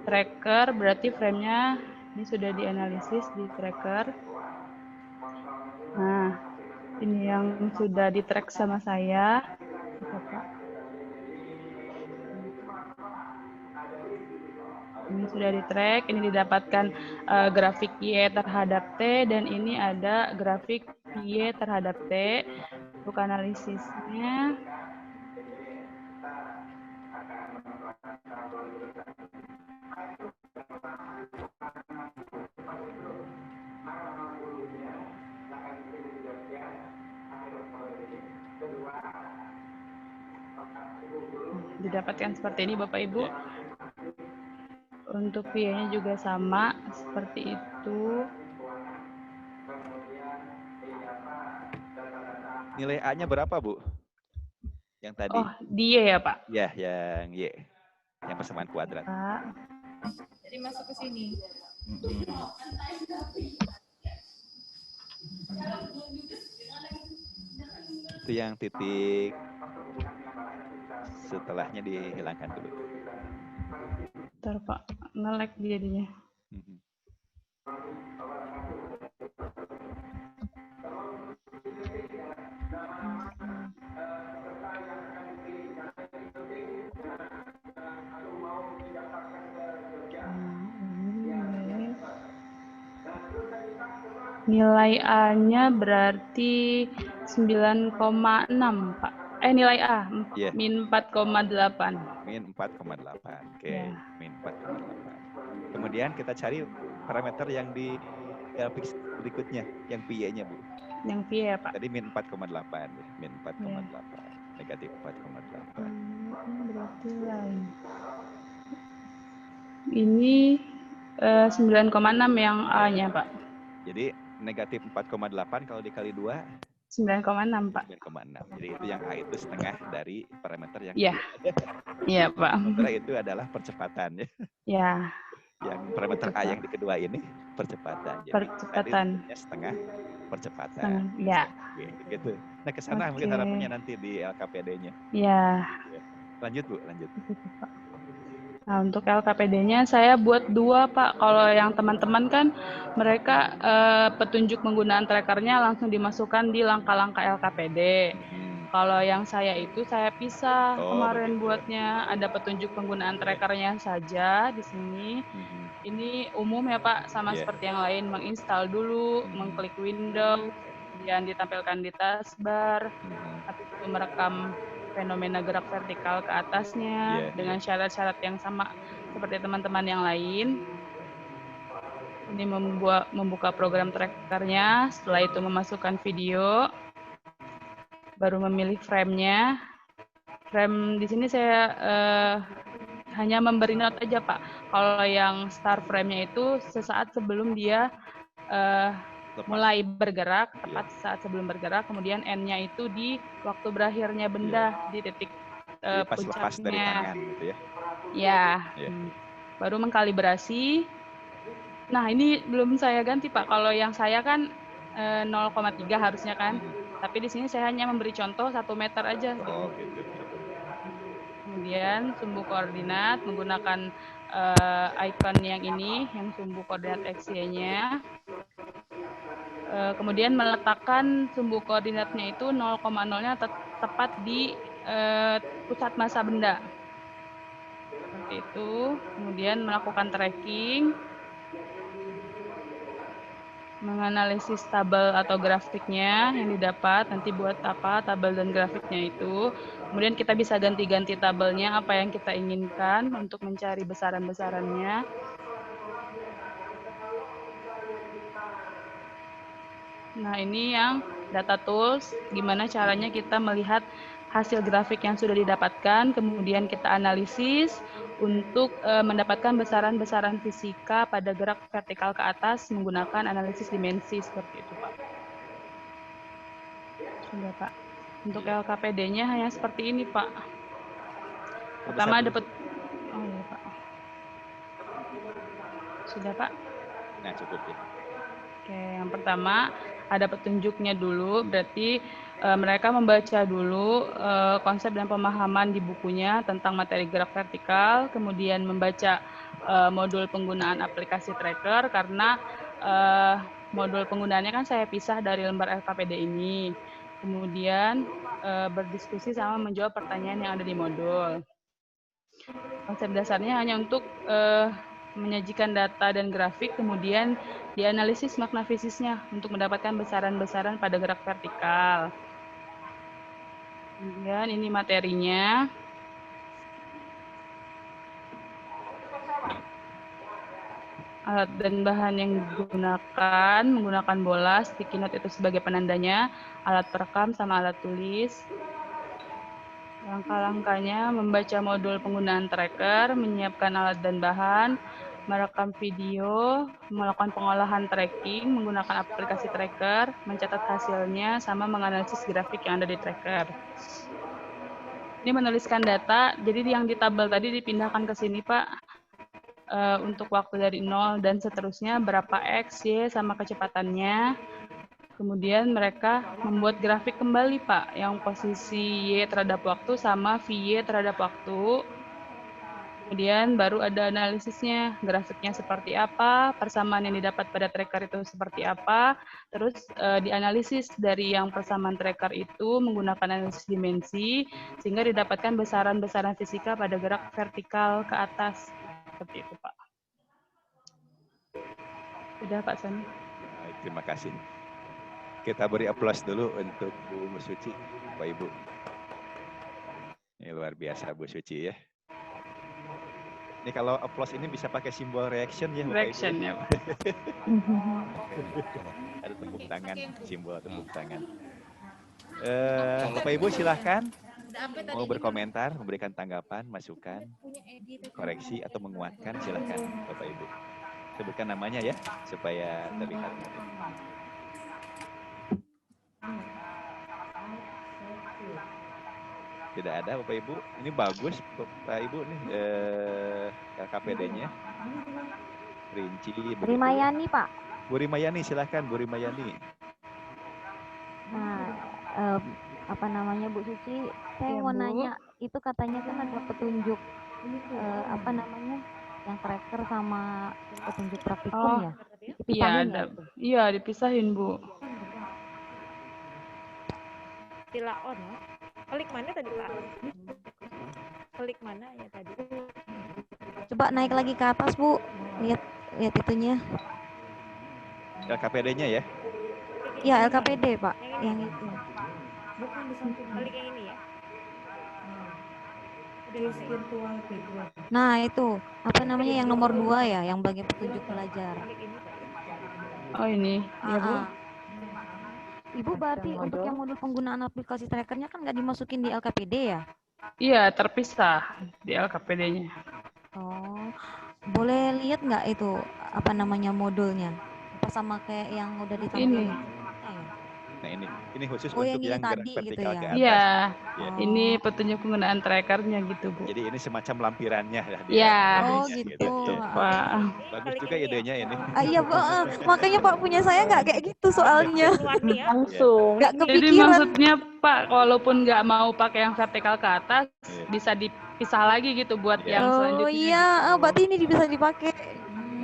tracker berarti frame-nya ini sudah dianalisis di tracker. Nah, ini yang sudah di track sama saya. Ini sudah di track, ini didapatkan grafik Y terhadap T, dan ini ada grafik Y terhadap T. Untuk analisisnya, didapatkan seperti ini Bapak Ibu. Untuk PI-nya juga sama seperti itu. Nilai A-nya berapa, Bu? Yang tadi? Oh, dia ya, Pak? Ya, yang Y. Yang persamaan kuadrat. Pak. Jadi masuk ke sini. Itu yang titik setelahnya dihilangkan dulu. Bentar, Pak. Nge-lag jadinya. Nilai A-nya berarti 9,6, Pak. Nilai A, Yeah. min 4,8. Min 4,8. Oke, Ya. min 4,8. Kemudian kita cari parameter yang di grafik berikutnya, yang PY-nya, Bu. Yang P ya, Pak? Tadi min 4,8. Min 4,8. Negatif 4,8. Berarti lain. Ini 9,6 yang A-nya, Pak. Jadi negatif 4,8 kalau dikali 2 9,6, Pak. 9,6. Jadi itu yang A itu setengah dari parameter yang Iya. Iya, Pak. Parameter itu adalah percepatan ya. Ya. Yang parameter A yang di kedua ini percepatan. Jadi Percepatan. tadi setengah percepatan. Ya. Gitu. Nah, ke sana mungkin harapannya nanti di LKPD-nya. Ya. Lanjut, Bu, lanjut. Nah, untuk LKPD-nya saya buat 2, Pak. Kalau yang teman-teman kan mereka petunjuk penggunaan trackernya langsung dimasukkan di langkah-langkah LKPD. Kalau yang saya itu saya pisah kemarin buatnya, ada petunjuk penggunaan trackernya saja di sini. Ini umum ya Pak, sama seperti yang lain, menginstal dulu, mengklik Windows, kemudian ditampilkan di taskbar, habis itu merekam fenomena gerak vertikal ke atasnya dengan syarat-syarat yang sama seperti teman-teman yang lain. Ini membuka program trackernya, setelah itu memasukkan video, baru memilih frame-nya. Frame di sini saya hanya memberi note aja Pak. Kalau yang start frame-nya itu sesaat sebelum dia mulai bergerak, tepat saat sebelum bergerak, kemudian end-nya itu di waktu berakhirnya benda di titik pas lepas dari puncaknya. tangan gitu ya. Ya. Baru mengkalibrasi. Nah, ini belum saya ganti Pak. Kalau yang saya kan 0,3 harusnya kan. Tapi di sini saya hanya memberi contoh 1 meter aja. Oh, gitu. Kemudian sumbu koordinat menggunakan icon yang ini, yang sumbu koordinat XY-nya. Kemudian meletakkan sumbu koordinatnya itu 0,0-nya tepat di pusat massa benda. Seperti itu. Kemudian melakukan tracking, menganalisis tabel atau grafiknya yang didapat, nanti buat apa tabel dan grafiknya itu. Kemudian kita bisa ganti-ganti tabelnya apa yang kita inginkan untuk mencari besaran-besarannya. Nah, ini yang data tools, gimana caranya kita melihat hasil grafik yang sudah didapatkan, kemudian kita analisis untuk mendapatkan besaran-besaran fisika pada gerak vertikal ke atas menggunakan analisis dimensi seperti itu, Pak. Sudah, Pak. Untuk LKPD-nya hanya seperti ini, Pak. Pertama dapat, oh iya, Pak. Sudah, Pak? Nah, cukup ya. Oke, yang pertama ada petunjuknya dulu, berarti mereka membaca dulu konsep dan pemahaman di bukunya tentang materi gerak vertikal, kemudian membaca modul penggunaan aplikasi tracker karena modul penggunaannya kan saya pisah dari lembar LKPD ini. Kemudian berdiskusi sama menjawab pertanyaan yang ada di modul. Konsep dasarnya hanya untuk menyajikan data dan grafik, kemudian dianalisis makna fisisnya untuk mendapatkan besaran-besaran pada gerak vertikal. Kemudian ini materinya. Alat dan bahan yang digunakan, menggunakan bola, sticky note itu sebagai penandanya, alat perekam sama alat tulis. Langkah-langkahnya membaca modul penggunaan tracker, menyiapkan alat dan bahan, merekam video, melakukan pengolahan tracking, menggunakan aplikasi tracker, mencatat hasilnya, sama menganalisis grafik yang ada di tracker. Ini menuliskan data, jadi yang di tabel tadi dipindahkan ke sini, Pak. Untuk waktu dari 0 dan seterusnya, berapa X, Y, sama kecepatannya. Kemudian mereka membuat grafik kembali, Pak, yang posisi Y terhadap waktu sama VY terhadap waktu. Kemudian baru ada analisisnya, grafiknya seperti apa, persamaan yang didapat pada tracker itu seperti apa, terus dianalisis dari yang persamaan tracker itu menggunakan analisis dimensi, sehingga didapatkan besaran-besaran fisika pada gerak vertikal ke atas. Seperti itu, Pak. Sudah, Pak Soni. Baik, terima kasih. Kita beri aplaus dulu untuk Bu Suci, Bapak Ibu. Ini luar biasa Bu Suci ya. Ini kalau aplaus ini bisa pakai simbol reaction ya, Bapak Reaction Ibu. ya, Pak. Ada tepuk tangan, simbol tepuk tangan. Bapak Ibu silahkan mau berkomentar, memberikan tanggapan, masukan, koreksi atau menguatkan, silahkan Bapak Ibu. Sebutkan namanya ya, supaya terlihat. Tidak ada Bapak Ibu. Ini bagus Bapak Ibu nih LKPD-nya. Rinci. Rimayani Pak. Bu Rimayani silahkan Bu Rimayani. Nah, apa namanya Bu Suci, saya Ya, mau Bu. nanya, itu katanya kan ada petunjuk apa namanya, yang tracker sama petunjuk praktikum Oh, ya? iya Dipisahin ada. ya itu? Iya, dipisahin, Bu. Istilah on. Klik mana tadi, Pak? Klik mana ya tadi? Coba naik lagi ke atas Bu, lihat itunya. LKPD-nya ya. Ya LKPD Pak, yang itu. Bukan di samping. Klik yang ini ya. Virtual background. Nah itu, apa namanya yang nomor 2 ya, yang bagian petunjuk belajar. Oh ini, ya Bu. Ibu berarti untuk yang modul penggunaan aplikasi trackernya kan nggak dimasukin di LKPD ya? Iya, terpisah di LKPD-nya. Oh, boleh lihat nggak itu apa namanya modulnya? Apa sama kayak yang udah ditampilkan? Ini. Nah ini khusus Oh, untuk yang ini yang gerak tadi gitu vertikal ya? ke atas. Iya, Ya. ini petunjuk penggunaan trackernya gitu, Bu. Jadi ini semacam lampirannya ya. Iya. Oh gitu. Pak. Bagus juga idenya ini. Iya Pak, makanya Pak punya saya nggak kayak gitu soalnya. Langsung. Nggak Jadi kepikiran. maksudnya Pak, walaupun nggak mau pakai yang vertikal ke atas, bisa dipisah lagi gitu buat yang Oh selanjutnya. iya, berarti ini bisa dipakai.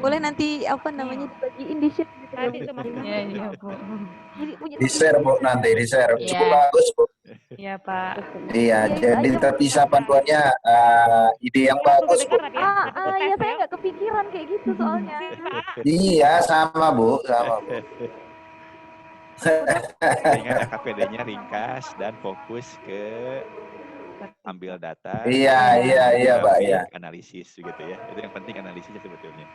Boleh nanti apa namanya dibagiin di share gitu. Tadi ke Mas. Iya, iya, Bu. Jadi punya Di-share Bu, nanti di-share. Iya. Cukup bagus Bu. Iya, Pak. Iya, jadi terpisah panduannya, ide yang bagus Bu. Iya saya nggak kepikiran kayak gitu soalnya. Iya, sama Bu, sama Bu. Sehingga LKPD-nya ringkas dan fokus ke ambil data. Iya, Pak, grafik, ya. Analisis gitu ya. Itu yang penting analisisnya sebetulnya.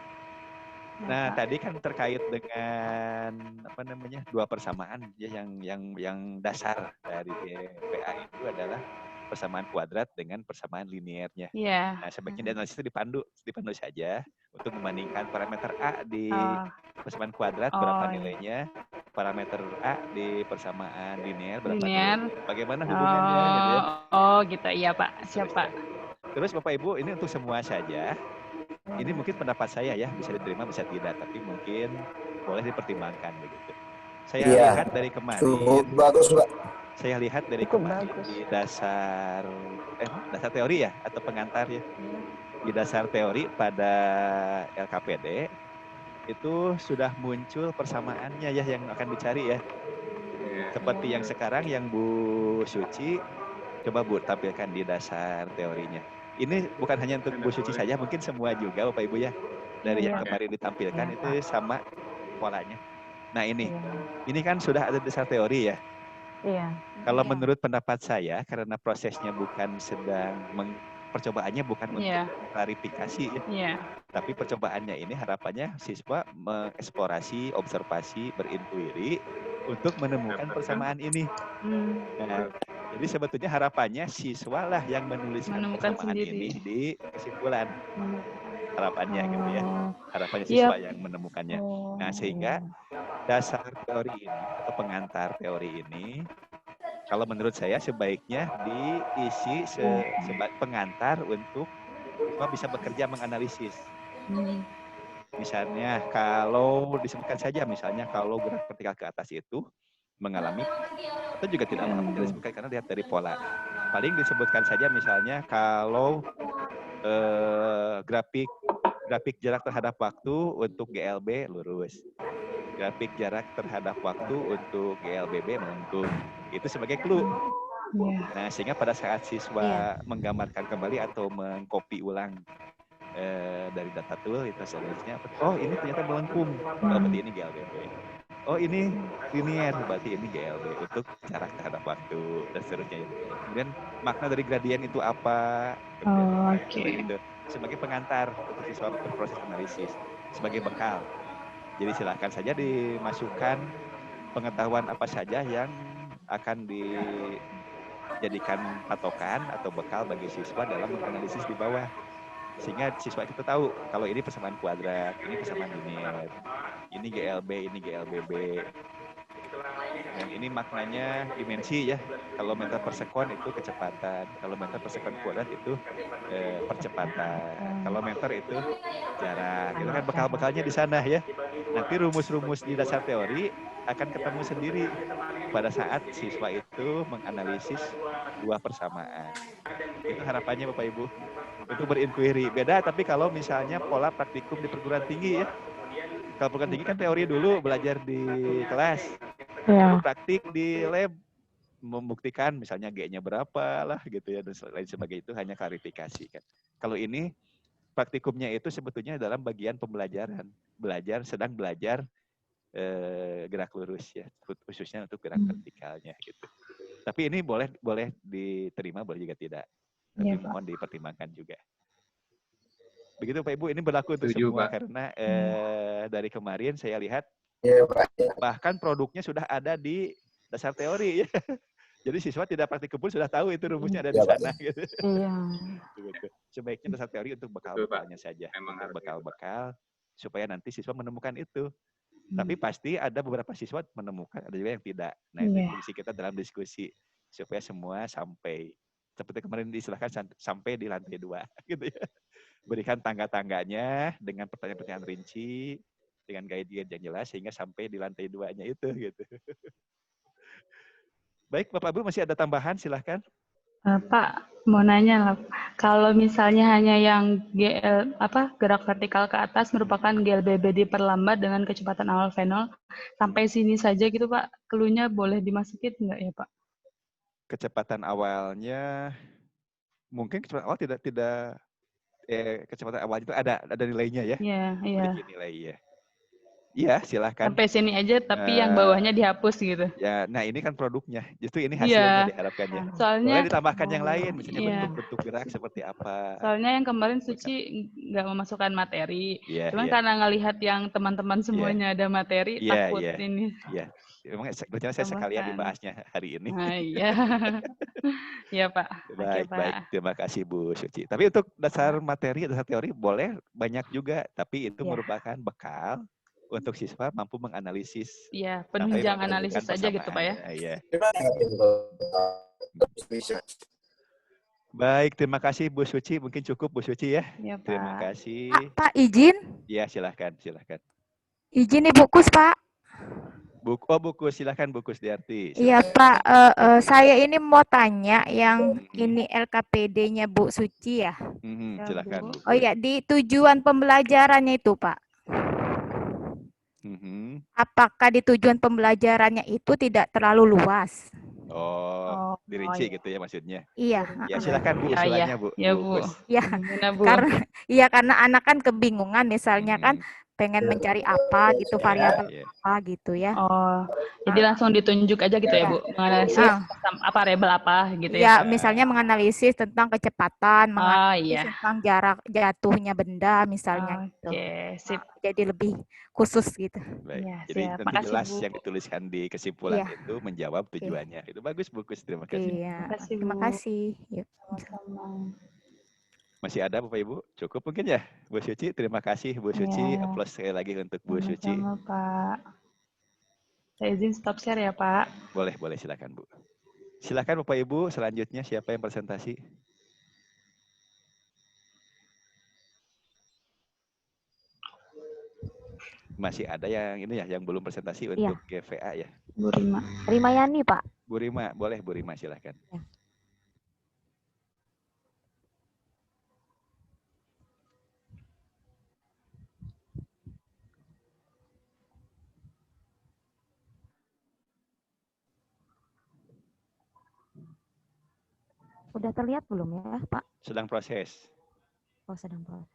Nah, tadi kan terkait dengan apa namanya 2 persamaan ya yang dasar dari PA itu adalah persamaan kuadrat dengan persamaan linearnya. Iya. Nah, sebaiknya analisis itu dipandu saja untuk membandingkan parameter A di persamaan kuadrat berapa nilainya, parameter A di persamaan linear berapa Linear. nilainya. Bagaimana hubungannya gitu ya. Oh, gitu. Iya, Pak. Siap, Pak. Terus Bapak Ibu, ini untuk semua saja. Ini mungkin pendapat saya ya, bisa diterima bisa tidak, tapi mungkin boleh dipertimbangkan begitu. Saya lihat dari kemarin. Bagus, Pak. Saya lihat dari kemarin di dasar teori ya atau pengantar ya. Di dasar teori pada LKPD itu sudah muncul persamaannya ya yang akan dicari ya. Seperti yang sekarang yang Bu Suci coba Bu tampilkan di dasar teorinya. Ini bukan hanya untuk Bu Suci saja, mungkin semua juga Bapak Ibu ya. Dari yang kemarin ditampilkan itu sama polanya. Nah ini kan sudah ada dasar teori ya. Iya. Kalau menurut pendapat saya, karena prosesnya bukan percobaannya bukan untuk klarifikasi ya. Tapi percobaannya ini harapannya siswa mengeksplorasi, observasi, berintuiri untuk menemukan persamaan ini. Nah, jadi sebetulnya harapannya siswa lah yang menuliskan persamaan ini di kesimpulan. Harapannya gitu ya. Harapannya siswa yang menemukannya. Nah, sehingga dasar teori ini atau pengantar teori ini kalau menurut saya sebaiknya diisi sebagai pengantar untuk siswa bisa bekerja menganalisis. Misalnya kalau disebutkan saja misalnya kalau gerak vertikal ke atas itu mengalami atau juga tidak disebutkan karena lihat dari pola. Paling disebutkan saja misalnya kalau grafik jarak terhadap waktu untuk GLB lurus. Grafik jarak terhadap waktu untuk GLBB melengkung. Itu sebagai clue. Nah, sehingga pada saat siswa menggambarkan kembali atau mengcopy ulang dari data tool itu selanjutnya, oh ini ternyata melengkung, berarti ini GLBB. Oh ini linear, berarti ini GLB untuk jarak terhadap waktu dan seterusnya. Kemudian makna dari gradien itu apa? Gitu. Sebagai pengantar untuk siswa berproses analisis, sebagai bekal. Jadi silakan saja dimasukkan pengetahuan apa saja yang akan dijadikan patokan atau bekal bagi siswa dalam menganalisis di bawah. Sehingga siswa itu tahu kalau ini persamaan kuadrat, ini persamaan linear, ini GLB, ini GLBB. Dan ini maknanya dimensi ya. Kalau meter per sekon itu kecepatan, kalau meter per sekon kuadrat itu percepatan, kalau meter itu jarak. Itu kan bekal-bekalnya di sana ya. Nanti rumus-rumus di dasar teori akan ketemu sendiri pada saat siswa itu menganalisis dua persamaan. Itu harapannya Bapak Ibu untuk berinquiry. Beda tapi kalau misalnya pola praktikum di perguruan tinggi ya. Kalau perguruan tinggi kan teori dulu belajar di kelas. Praktik di lab membuktikan misalnya G-nya berapa lah gitu ya dan lain sebagainya, itu hanya klarifikasi kan. Kalau ini praktikumnya itu sebetulnya dalam bagian pembelajaran, sedang belajar gerak lurus ya, khususnya untuk gerak vertikalnya gitu. Tapi ini boleh diterima, boleh juga tidak. Tapi mohon dipertimbangkan juga. Begitu Pak Ibu, ini berlaku untuk semua karena dari kemarin saya lihat bahkan produknya sudah ada di dasar teori ya. Jadi siswa tidak praktikum pun sudah tahu itu rumusnya ada di sana gitu. Sebaiknya dasar teori untuk bekal-bekalnya saja. Untuk bekal-bekal supaya nanti siswa menemukan itu. Tapi pasti ada beberapa siswa menemukan, ada juga yang tidak. Nah, itu fungsi kita dalam diskusi supaya semua sampai seperti kemarin diistilahkan sampai di lantai 2 gitu ya. Berikan tangga-tangganya dengan pertanyaan-pertanyaan rinci, dengan guide-guide yang jelas sehingga sampai di lantai 2-nya itu gitu. Baik, Bapak Ibu masih ada tambahan, silahkan. Pak, mau nanya lah, kalau misalnya hanya yang gerak vertikal ke atas merupakan GLBB diperlambat dengan kecepatan awal V0 sampai sini saja gitu Pak, clue-nya boleh dimasukin nggak ya Pak? Kecepatan awalnya mungkin kecepatan awal tidak kecepatan awal itu ada nilainya ya. Iya. Nilai ya. Iya, silahkan. Sampai sini aja, tapi yang bawahnya dihapus gitu. Ya, nah ini kan produknya. Justru ini hasilnya diharapkannya. Soalnya boleh ditambahkan yang lain, misalnya bentuk-bentuk gerak seperti apa. Soalnya yang kemarin Suci nggak memasukkan materi. Cuman karena ngelihat yang teman-teman semuanya ada materi, takut ini. Iya. Memang rencana saya sekalian dibahasnya hari ini. Iya. Iya Pak. Baik. Terima kasih Bu Suci. Tapi untuk dasar materi, dasar teori boleh banyak juga. Tapi itu merupakan bekal untuk siswa mampu menganalisis. Iya, penunjang analisis saja gitu Pak ya. Iya. Baik, terima kasih Bu Suci. Mungkin cukup Bu Suci ya. Iya Pak. Terima kasih. Pak izin? Iya, silahkan. Izin Ibu Kus Pak. Buku, silahkan Bu Kusdiarti. Iya Pak, saya ini mau tanya yang ini LKPD-nya Bu Suci ya. Silahkan. Oh iya, di tujuan pembelajarannya itu Pak. Apakah di tujuan pembelajarannya itu tidak terlalu luas? Dirinci gitu ya maksudnya. Iya. Ya silakan Bu usulannya Bu. Ya Bu. Ya, karena anak kan kebingungan misalnya kan pengen mencari apa gitu, variabel apa gitu ya. Oh, jadi langsung ditunjuk aja gitu ya, Bu? Menganalisis variabel apa gitu ya? Ya, misalnya menganalisis tentang kecepatan, menganalisis iya. tentang jarak jatuhnya benda misalnya gitu. Oke, sip. Jadi lebih khusus gitu. Baik. Iya, Jadi siap. nanti Makasih, jelas Bu. yang dituliskan di kesimpulan Iya. itu menjawab tujuannya. Itu bagus, Bukus. Terima Oke, kasih. ya. Makasih, Terima Bu. kasih. Yuk. Masih ada Bapak Ibu? Cukup mungkin ya, Bu Suci. Terima kasih Bu Suci. Iya. Aplaus sekali lagi untuk Bu Suci. Sama-sama, Pak. Saya izin stop share ya, Pak. Boleh, silakan Bu. Silakan Bapak Ibu, selanjutnya siapa yang presentasi? Masih ada yang ini ya, yang belum presentasi untuk GVA ya? Bu Rima. Rima Yani, Pak. Bu Rima, boleh Bu Rima, silakan. Ya. Udah terlihat belum ya, Pak? Sedang proses. Oh, sedang proses.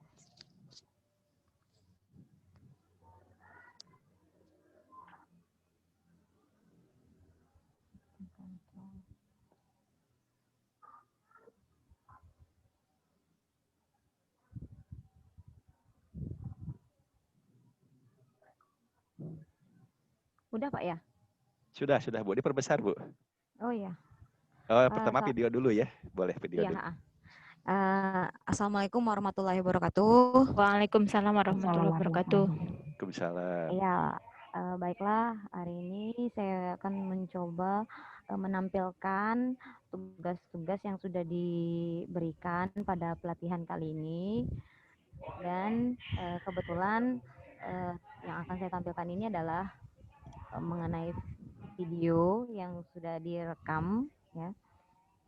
Udah, Pak ya? Sudah Bu. Diperbesar Bu. Oh iya. Oh, pertama video dulu ya. Boleh video dulu. Assalamualaikum warahmatullahi wabarakatuh. Waalaikumsalam warahmatullahi wabarakatuh. Waalaikumsalam. Ya, baiklah. Hari ini saya akan mencoba menampilkan tugas-tugas yang sudah diberikan pada pelatihan kali ini. Dan kebetulan yang akan saya tampilkan ini adalah mengenai video yang sudah direkam ya,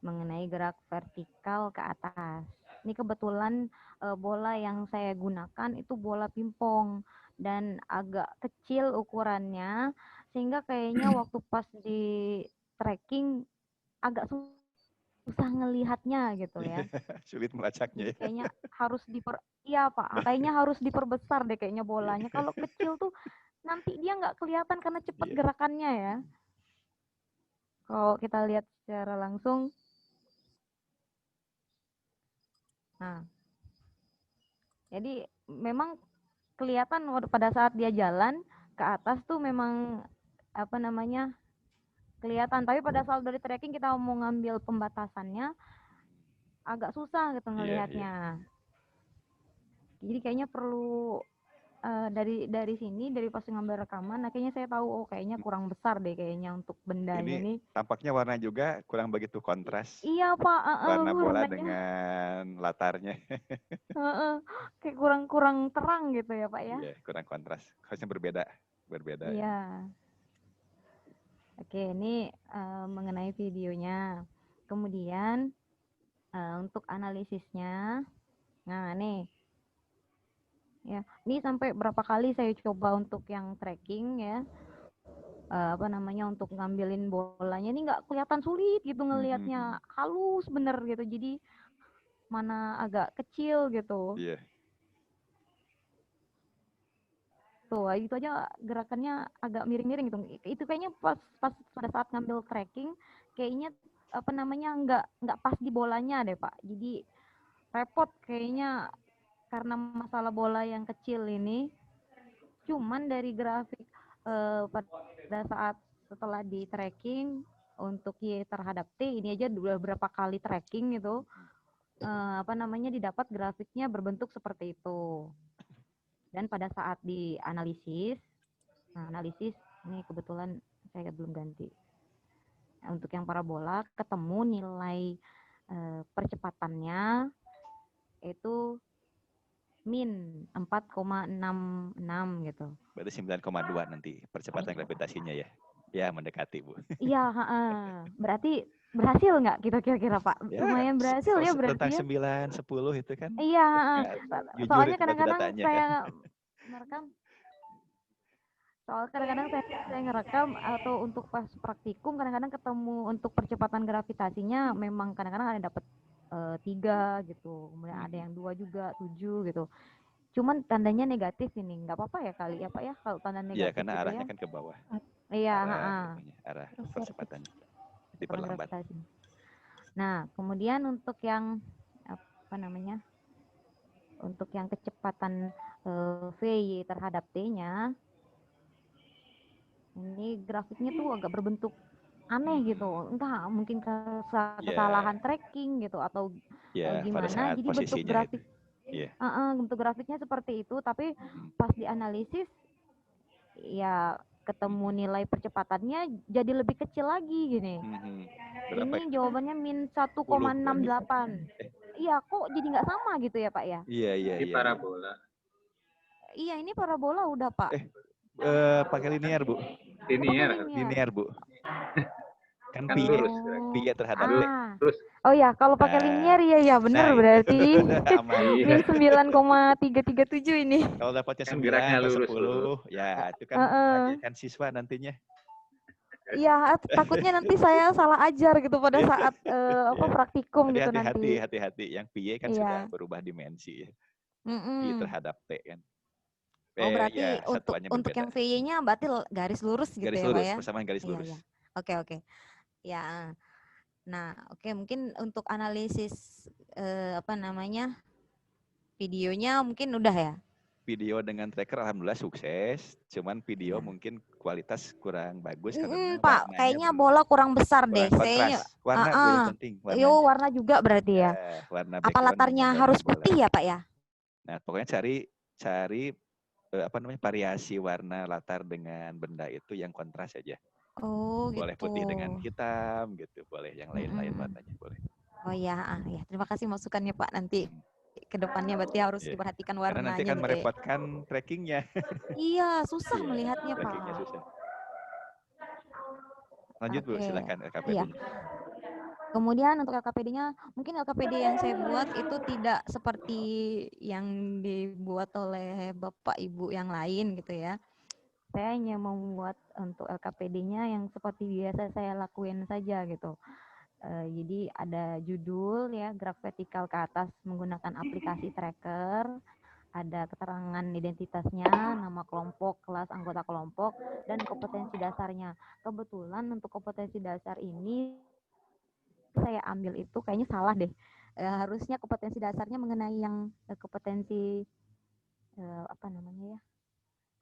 mengenai gerak vertikal ke atas. Ini kebetulan bola yang saya gunakan itu bola pingpong dan agak kecil ukurannya, sehingga kayaknya waktu pas di tracking agak susah ngelihatnya gitu ya. Sulit melacaknya ya. Kayaknya harus iya Pak, kayaknya harus diperbesar deh kayaknya bolanya. Kalau kecil tuh nanti dia nggak kelihatan karena cepat gerakannya ya. Kalau kita lihat secara langsung. Nah, jadi memang kelihatan pada saat dia jalan ke atas tuh memang apa namanya kelihatan. Tapi pada saat dari tracking kita mau ngambil pembatasannya agak susah gitu ngelihatnya. Jadi kayaknya perlu dari sini, dari pas ngambil rekaman, akhirnya saya tahu, oh kayaknya kurang besar deh kayaknya untuk bendanya ini. Ini Tampaknya warna juga kurang begitu kontras. Iya Pak, warna bola warnanya dengan latarnya. kayak kurang terang gitu ya Pak ya. Iya, kurang kontras. Harusnya berbeda. Iya. Oke, ini mengenai videonya. Kemudian untuk analisisnya, nah nih. Ya, ini sampai berapa kali saya coba untuk yang tracking ya, untuk ngambilin bolanya ini nggak kelihatan sulit gitu ngelihatnya, halus bener gitu, jadi mana agak kecil gitu. Iya. Tuh, itu aja gerakannya agak miring-miring gitu. Itu kayaknya pas pada saat ngambil tracking, kayaknya nggak pas di bolanya deh Pak. Jadi repot kayaknya. Karena masalah bola yang kecil ini, cuman dari grafik pada saat setelah di tracking untuk Y terhadap T ini aja udah berapa kali tracking itu didapat grafiknya berbentuk seperti itu. Dan pada saat di analisis ini kebetulan saya belum ganti. Untuk yang parabola ketemu nilai percepatannya itu min 4,66 gitu. Berarti 9,2 nanti percepatan gravitasinya ya. Ya, mendekati, Bu. Iya, berarti berhasil nggak kira-kira Pak? Ya, lumayan berhasil ya berarti. Tentang ya. 9, 10 itu kan. Iya, soalnya kadang-kadang saya kan? merekam. Soalnya kadang-kadang saya ngerekam atau untuk pas praktikum kadang-kadang ketemu untuk percepatan gravitasinya memang kadang-kadang ada dapat 3 gitu, kemudian ada yang 2 juga 7 gitu. Cuman tandanya negatif ini, nggak apa-apa ya kali ya Pak ya kalau tanda Iya, negatif karena gitu arahnya ya. kan ke bawah. Iya, Arah percepatan Kurang diperlambat. gravitasi. Nah, kemudian untuk yang apa namanya? Untuk yang kecepatan VY terhadap T-nya, ini grafiknya tuh agak berbentuk aneh gitu. Entah mungkin kesalahan tracking gitu atau Ya, pada gimana. saat Jadi bentuk posisinya grafik itu. Iya. bentuk grafiknya seperti itu, tapi pas dianalisis ya ketemu nilai percepatannya jadi lebih kecil lagi gini. Berapa? Ini jawabannya min 1,68. Iya, kok jadi nggak sama gitu ya Pak ya? Iya. Ini parabola. Iya, ini parabola udah Pak. Pakai linear, Bu. Linear, Bu. Kan pi terhadap T. Oh ya, kalau pakai linear ya benar berarti. Min 9,337 ini. Kalau dapatnya 9 atau 10, ya itu kan bagian siswa nantinya. Iya, takutnya nanti saya salah ajar gitu pada saat praktikum gitu nanti. Hati-hati. Yang pi kan sudah berubah dimensi ya. Pi terhadap T kan. Oh, berarti ya, untuk yang VY-nya berarti garis lurus gitu garis ya, lurus, Pak ya? Persamaan garis lurus. Iya. Oke. Ya. Nah, mungkin untuk analisis videonya mungkin udah ya. Video dengan tracker alhamdulillah sukses, cuman video mungkin kualitas kurang bagus karena Pak, kayaknya bola kurang besar deh. Kontras. Warna yang penting. Warna juga berarti ya. Warna apa latarnya harus putih ya, Pak ya? Nah, pokoknya cari variasi warna latar dengan benda itu yang kontras saja. Oh, boleh gitu. Putih dengan hitam gitu, boleh yang lain-lain warnanya boleh. Oh ya, terima kasih masukannya Pak. Nanti ke depannya berarti harus diperhatikan warnanya. Karena nanti kan merepotkan trackingnya. Iya, susah melihatnya Pak. Trackingnya susah. Lanjut Bu, silakan LKPD-nya. Iya. Kemudian untuk LKPD-nya, mungkin LKPD yang saya buat itu tidak seperti yang dibuat oleh Bapak Ibu yang lain gitu ya. Saya hanya membuat untuk LKPD-nya yang seperti biasa saya lakuin saja gitu. Jadi ada judul ya, gerak vertikal ke atas menggunakan aplikasi tracker, ada keterangan identitasnya, nama kelompok, kelas anggota kelompok, dan kompetensi dasarnya. Kebetulan untuk kompetensi dasar ini saya ambil itu kayaknya salah deh. Harusnya kompetensi dasarnya mengenai yang kompetensi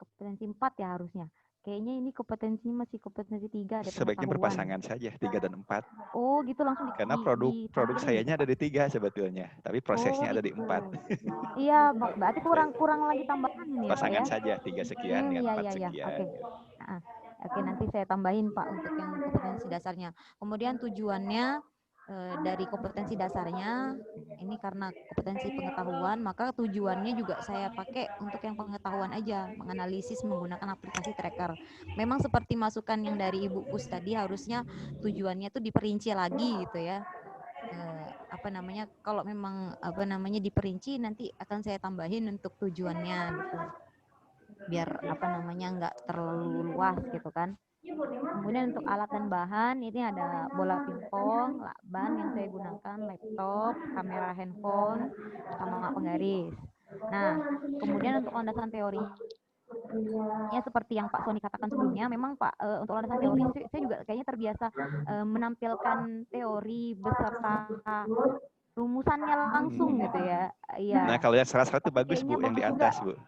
kompetensi 4 ya harusnya. Kayaknya ini kompetensinya masih kompetensi 3 deh. Sebaiknya berpasangan saja 3 dan 4. Oh, gitu langsung karena produk sayanya ada di 3 sebetulnya, tapi prosesnya ada di 4. Iya, berarti kurang lagi tambahan ini ya, pasangan Pak ya? saja 3 sekian dengan 4 sekian. Oke, nanti saya tambahin Pak untuk yang kompetensi dasarnya. Kemudian tujuannya dari kompetensi dasarnya ini karena kompetensi pengetahuan, maka tujuannya juga saya pakai untuk yang pengetahuan aja, menganalisis menggunakan aplikasi tracker. Memang seperti masukan yang dari Ibu Pus tadi, harusnya tujuannya itu diperinci lagi gitu ya. Kalau memang diperinci, nanti akan saya tambahin untuk tujuannya gitu, biar nggak terlalu luas gitu kan. Kemudian untuk alat dan bahan ini ada bola pingpong, lakban yang saya gunakan, laptop, kamera handphone, sama penggaris. Nah, kemudian untuk landasan teorinya seperti yang Pak Sony katakan sebelumnya, memang Pak untuk landasan teori saya juga kayaknya terbiasa menampilkan teori beserta rumusannya langsung gitu ya. Iya. Nah, kalau yang syarat-syarat itu bagus Bu, yang di atas Bu.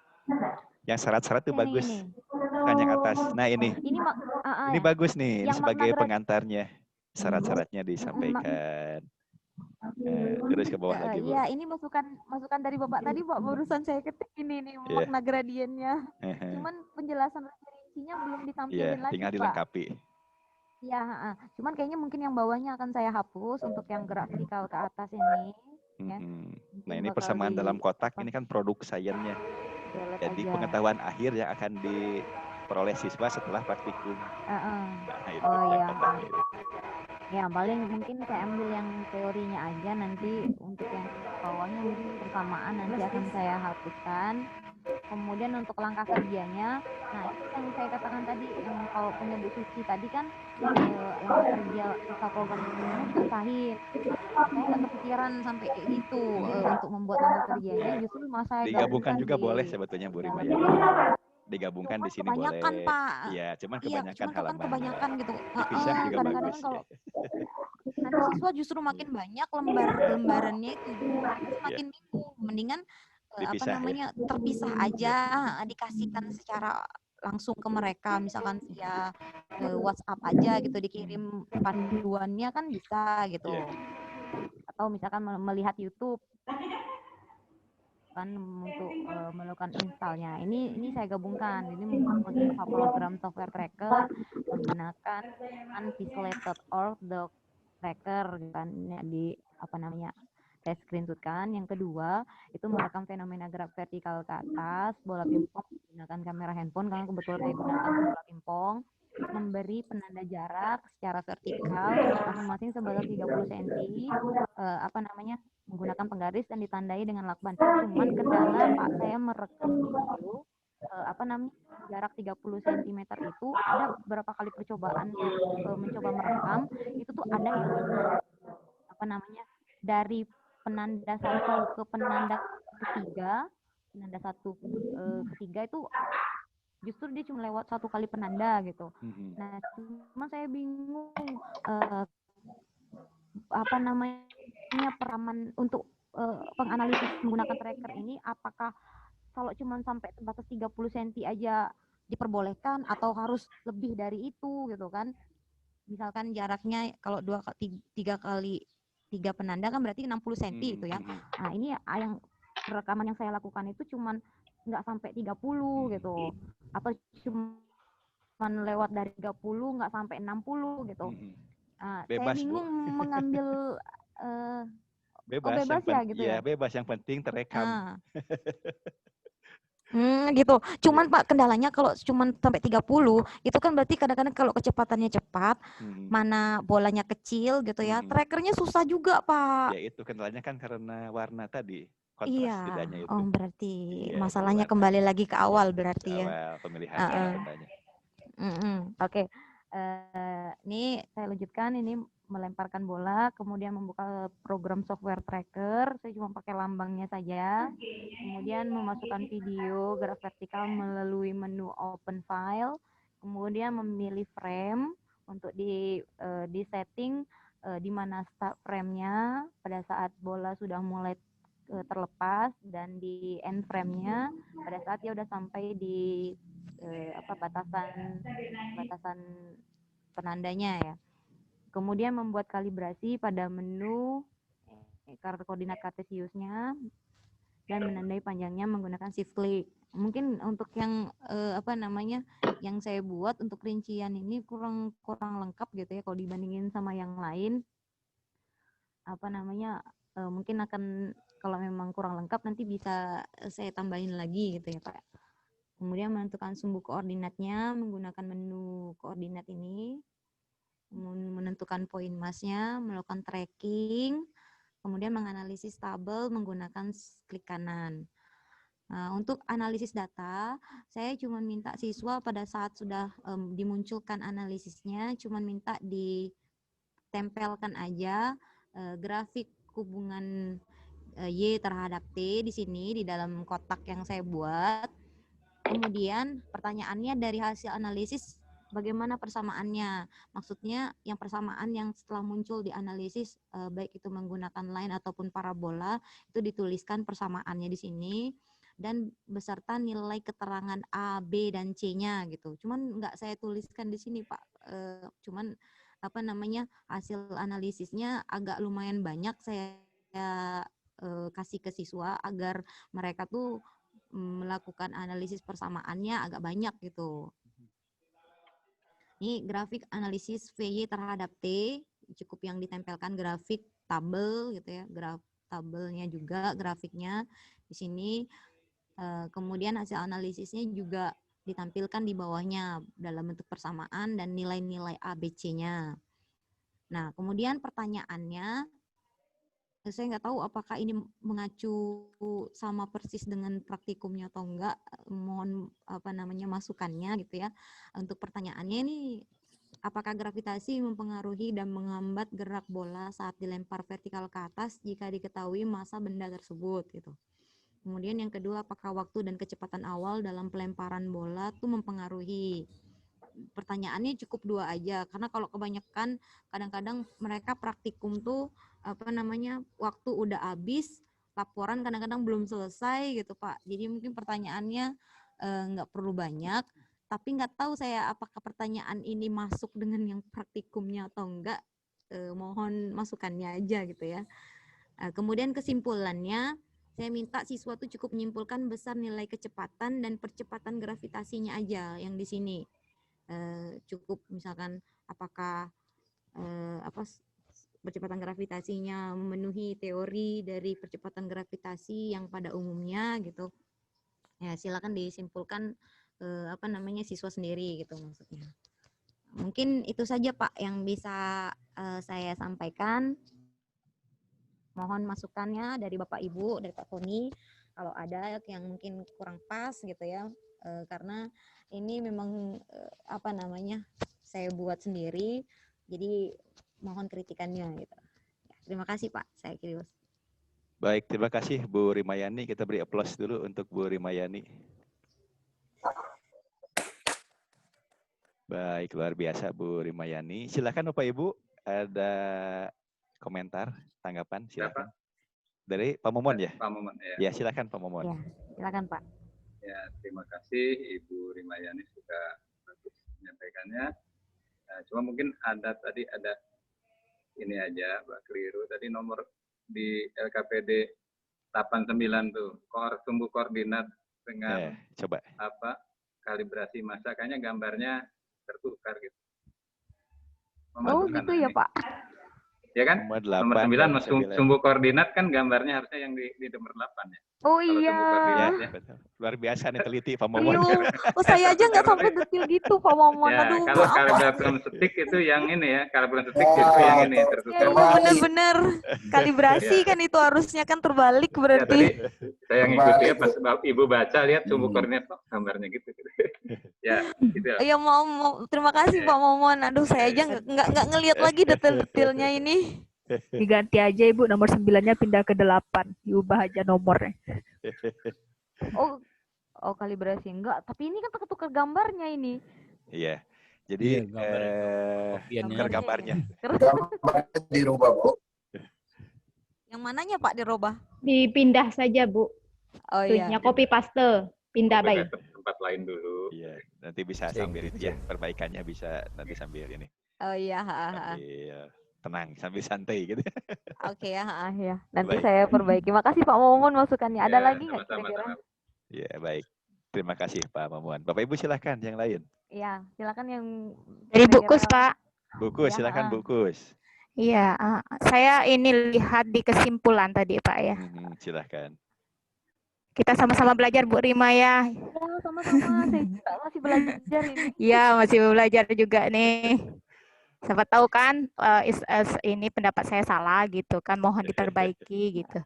Yang syarat-syarat itu bagus. Bukan yang atas. Nah, ini bagus nih, ini sebagai pengantarnya. Syarat-syaratnya disampaikan. Terus ke bawah lagi Bu. Iya, ini masukan dari Bapak tadi Pak, barusan saya ketik ini makna gradiennya. Cuman penjelasan rincinya belum ditampilkan lagi tinggal Pak. dilengkapi. Iya, cuman kayaknya mungkin yang bawahnya akan saya hapus untuk yang gerak vertikal ke atas ini. Ya. Nah, ini persamaan dalam kotak, ini kan produk sainsnya. Jadi pengetahuan akhir yang akan diperoleh siswa setelah praktikum. Nah, itu ya paling mungkin saya ambil yang teorinya aja, nanti untuk yang bawahnya mungkin persamaan nanti akan saya hapuskan. Kemudian untuk langkah kerjanya Nah, itu yang saya katakan tadi, yang kalau punya Bu Suci tadi kan langkah kerja kita program kerjanya disahin. Saya nggak kepikiran sampai kayak gitu untuk membuat langkah kerjanya, justru malah saya Digabungkan gabungkan juga di boleh sebetulnya Bu Rima ya. Digabungkan di sini kebanyakan boleh. Pak. Iya, cuman Iya, kebanyakan cuman kan halamannya. kebanyakan gitu. Dipisah juga Kadang-kadang bagus. kan kalau nanti siswa justru makin banyak lembarannya itu, mereka semakin bingung. Mendingan Dipisah ya. terpisah aja, dikasihkan secara langsung ke mereka, misalkan via WhatsApp aja gitu, dikirim panduannya kan bisa gitu. Atau misalkan melihat YouTube kan untuk melakukan installnya. Ini saya gabungkan. Ini menginstall program software tracker menggunakan Quizlet.org tracker kan di saya screenshotkan. Yang kedua itu merekam fenomena gerak vertikal ke atas bola pingpong menggunakan kamera handphone karena kebetulan saya gunakan bola pingpong, memberi penanda jarak secara vertikal masing-masing sebanyak 30 cm menggunakan penggaris dan ditandai dengan lakban. Cuman kendala Pak, saya merekam video jarak 30 cm itu ada beberapa kali percobaan mencoba merekam, itu tuh ada yang dari penanda satu ke penanda ketiga itu justru dia cuma lewat satu kali penanda gitu. Nah, cuma saya bingung peraman untuk penganalisis menggunakan tracker ini, apakah kalau cuma sampai batas 30 cm aja diperbolehkan atau harus lebih dari itu gitu kan? Misalkan jaraknya kalau 3 penanda kan berarti 60 cm itu ya. Nah, ini yang rekaman yang saya lakukan itu cuman nggak sampai 30 gitu. Atau cuman lewat dari 30 nggak sampai 60 gitu. Saya bingung mengambil bebas ya gitu ya. Bebas, yang penting terekam. Gitu. Cuman Pak, kendalanya kalau cuman sampai 30 itu kan berarti kadang-kadang kalau kecepatannya cepat, mana bolanya kecil gitu ya, trackernya susah juga Pak. Ya itu kendalanya kan karena warna tadi, kontras bedanya itu. Oh berarti masalahnya kembali lagi ke awal berarti ya. Awal pemilihannya tandanya. Oke. Ini saya lanjutkan, ini melemparkan bola, kemudian membuka program software tracker, saya cuma pakai lambangnya saja, kemudian memasukkan video gerak vertikal melalui menu open file, kemudian memilih frame untuk di setting di mana start frame-nya pada saat bola sudah mulai terlepas, dan di end frame-nya pada saat dia udah sampai di batasan penandanya ya. Kemudian membuat kalibrasi pada menu koordinat kartesiusnya dan menandai panjangnya menggunakan shift click. Mungkin untuk yang yang saya buat untuk rincian ini kurang lengkap gitu ya kalau dibandingin sama yang lain. Mungkin akan kalau memang kurang lengkap nanti bisa saya tambahin lagi gitu ya Pak. Kemudian menentukan sumbu koordinatnya menggunakan menu koordinat ini, menentukan poin masnya, melakukan tracking, kemudian menganalisis tabel menggunakan klik kanan. Nah, untuk analisis data, saya cuma minta siswa pada saat sudah dimunculkan analisisnya, cuma minta ditempelkan aja grafik hubungan Y terhadap T di sini di dalam kotak yang saya buat. Kemudian pertanyaannya dari hasil analisis bagaimana persamaannya? Maksudnya yang persamaan yang setelah muncul di analisis baik itu menggunakan line ataupun parabola itu dituliskan persamaannya di sini dan beserta nilai keterangan A, B dan C-nya gitu. Cuman nggak saya tuliskan di sini Pak. Cuman hasil analisisnya agak lumayan banyak saya kasih ke siswa agar mereka tuh melakukan analisis persamaannya agak banyak gitu. Ini grafik analisis VY terhadap T, cukup yang ditempelkan grafik tabel gitu ya, tabelnya juga grafiknya di sini. Kemudian hasil analisisnya juga ditampilkan di bawahnya dalam bentuk persamaan dan nilai-nilai ABC-nya. Nah, kemudian pertanyaannya saya nggak tahu apakah ini mengacu sama persis dengan praktikumnya atau enggak. Mohon masukannya gitu ya. Untuk pertanyaannya ini, apakah gravitasi mempengaruhi dan menghambat gerak bola saat dilempar vertikal ke atas jika diketahui massa benda tersebut gitu. Kemudian yang kedua, apakah waktu dan kecepatan awal dalam pelemparan bola tuh mempengaruhi? Pertanyaannya cukup dua aja, karena kalau kebanyakan kadang-kadang mereka praktikum tuh waktu udah habis, laporan kadang-kadang belum selesai gitu Pak. Jadi mungkin pertanyaannya nggak perlu banyak, tapi nggak tahu saya apakah pertanyaan ini masuk dengan yang praktikumnya atau enggak. Mohon masukannya aja gitu ya. Kemudian kesimpulannya, saya minta siswa tuh cukup menyimpulkan besar nilai kecepatan dan percepatan gravitasinya aja yang di sini. Cukup misalkan apakah percepatan gravitasinya memenuhi teori dari percepatan gravitasi yang pada umumnya gitu. Ya, silakan disimpulkan siswa sendiri gitu maksudnya. Mungkin itu saja Pak yang bisa saya sampaikan. Mohon masukannya dari Bapak Ibu, dari Pak Tony, kalau ada yang mungkin kurang pas gitu ya, karena ini memang saya buat sendiri, jadi mohon kritikannya gitu. Ya, terima kasih Pak, saya kirim. Baik, terima kasih Bu Rimayani. Kita beri aplaus dulu untuk Bu Rimayani. Baik, luar biasa Bu Rimayani. Silakan Bapak Ibu, ada komentar, tanggapan, silakan. Dari Pak Momon ya? Pak Momon ya. Ya, silakan Pak Momon. Ya, silakan Pak. Ya, terima kasih Ibu Rimayani sudah bagus menyampaikannya. Nah, cuma mungkin ada ini aja, Mbak, keliru. Tadi nomor di LKPD 89 tuh, sumbu koordinat dengan coba kalibrasi massa, kayaknya gambarnya tertukar gitu. Oh gitu ya Pak. Ya kan? Nomor 9 sumbu koordinat kan gambarnya harusnya yang di nomor 8 ya. Oh iya. Ya, betul. Luar biasa nih teliti Pak Momon. Saya aja nggak sampai detil gitu Pak Momon. Ya, Aduh. kalau kalibrasi setik itu yang ini ya, kalibrasi setik itu yang ini tertukar. Bener-bener. Kalibrasi kan itu harusnya kan terbalik berarti. Ya, tadi saya ngikuti ya pas Ibu baca lihat sumbu koordinat kok gambarnya gitu. Ya, gitu. Iya mau terima kasih Pak Momon. Aduh saya aja nggak ngelihat lagi detail-detailnya ini. Diganti aja Ibu, nomor 9-nya pindah ke 8. Diubah aja nomornya. Oh kalibrasi enggak, tapi ini kan tukar gambarnya ini. Iya. Jadi tukar gambarnya. Gambarnya dirubah, Bu. Yang mananya Pak dirubah? Dipindah saja, Bu. Oh iya. Copy paste, pindah baik. Tempat lain dulu. Iya, nanti bisa sambil itu ya, perbaikannya bisa nanti sambil ini. Oh iya, Iya. Tenang, sambil santai gitu. Oke ya. Nanti saya perbaiki. Makasih Pak Momon masukannya. Ada lagi nggak kira-kira? Ya, baik. Terima kasih Pak Momon. Bapak Ibu silakan yang lain. Iya, silakan yang dari Bukus Pak. Bukus, silakan Bukus. Iya, saya ini lihat di kesimpulan tadi Pak ya. Silakan. Kita sama-sama belajar Bu Rima ya. Ya, sama-sama. Saya juga masih belajar ini. Iya, masih belajar juga nih. Siapa tahu kan ini pendapat saya salah gitu kan, mohon diperbaiki gitu.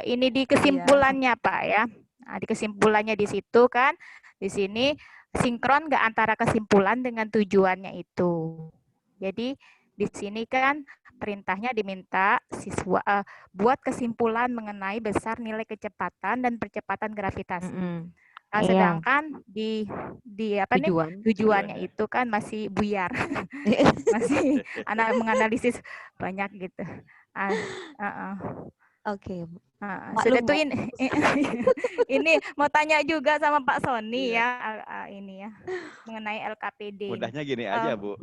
Ini di kesimpulannya Pak ya. Nah, di kesimpulannya di situ kan, di sini sinkron nggak antara kesimpulan dengan tujuannya itu. Jadi di sini kan perintahnya diminta siswa buat kesimpulan mengenai besar nilai kecepatan dan percepatan gravitasi. Nah, sedangkan di tujuannya itu kan masih buyar, masih menganalisis banyak gitu. Oke. Sudah tuh ini mau tanya juga sama Pak Sony ya ini ya mengenai LKPD. Mudahnya gini aja Bu,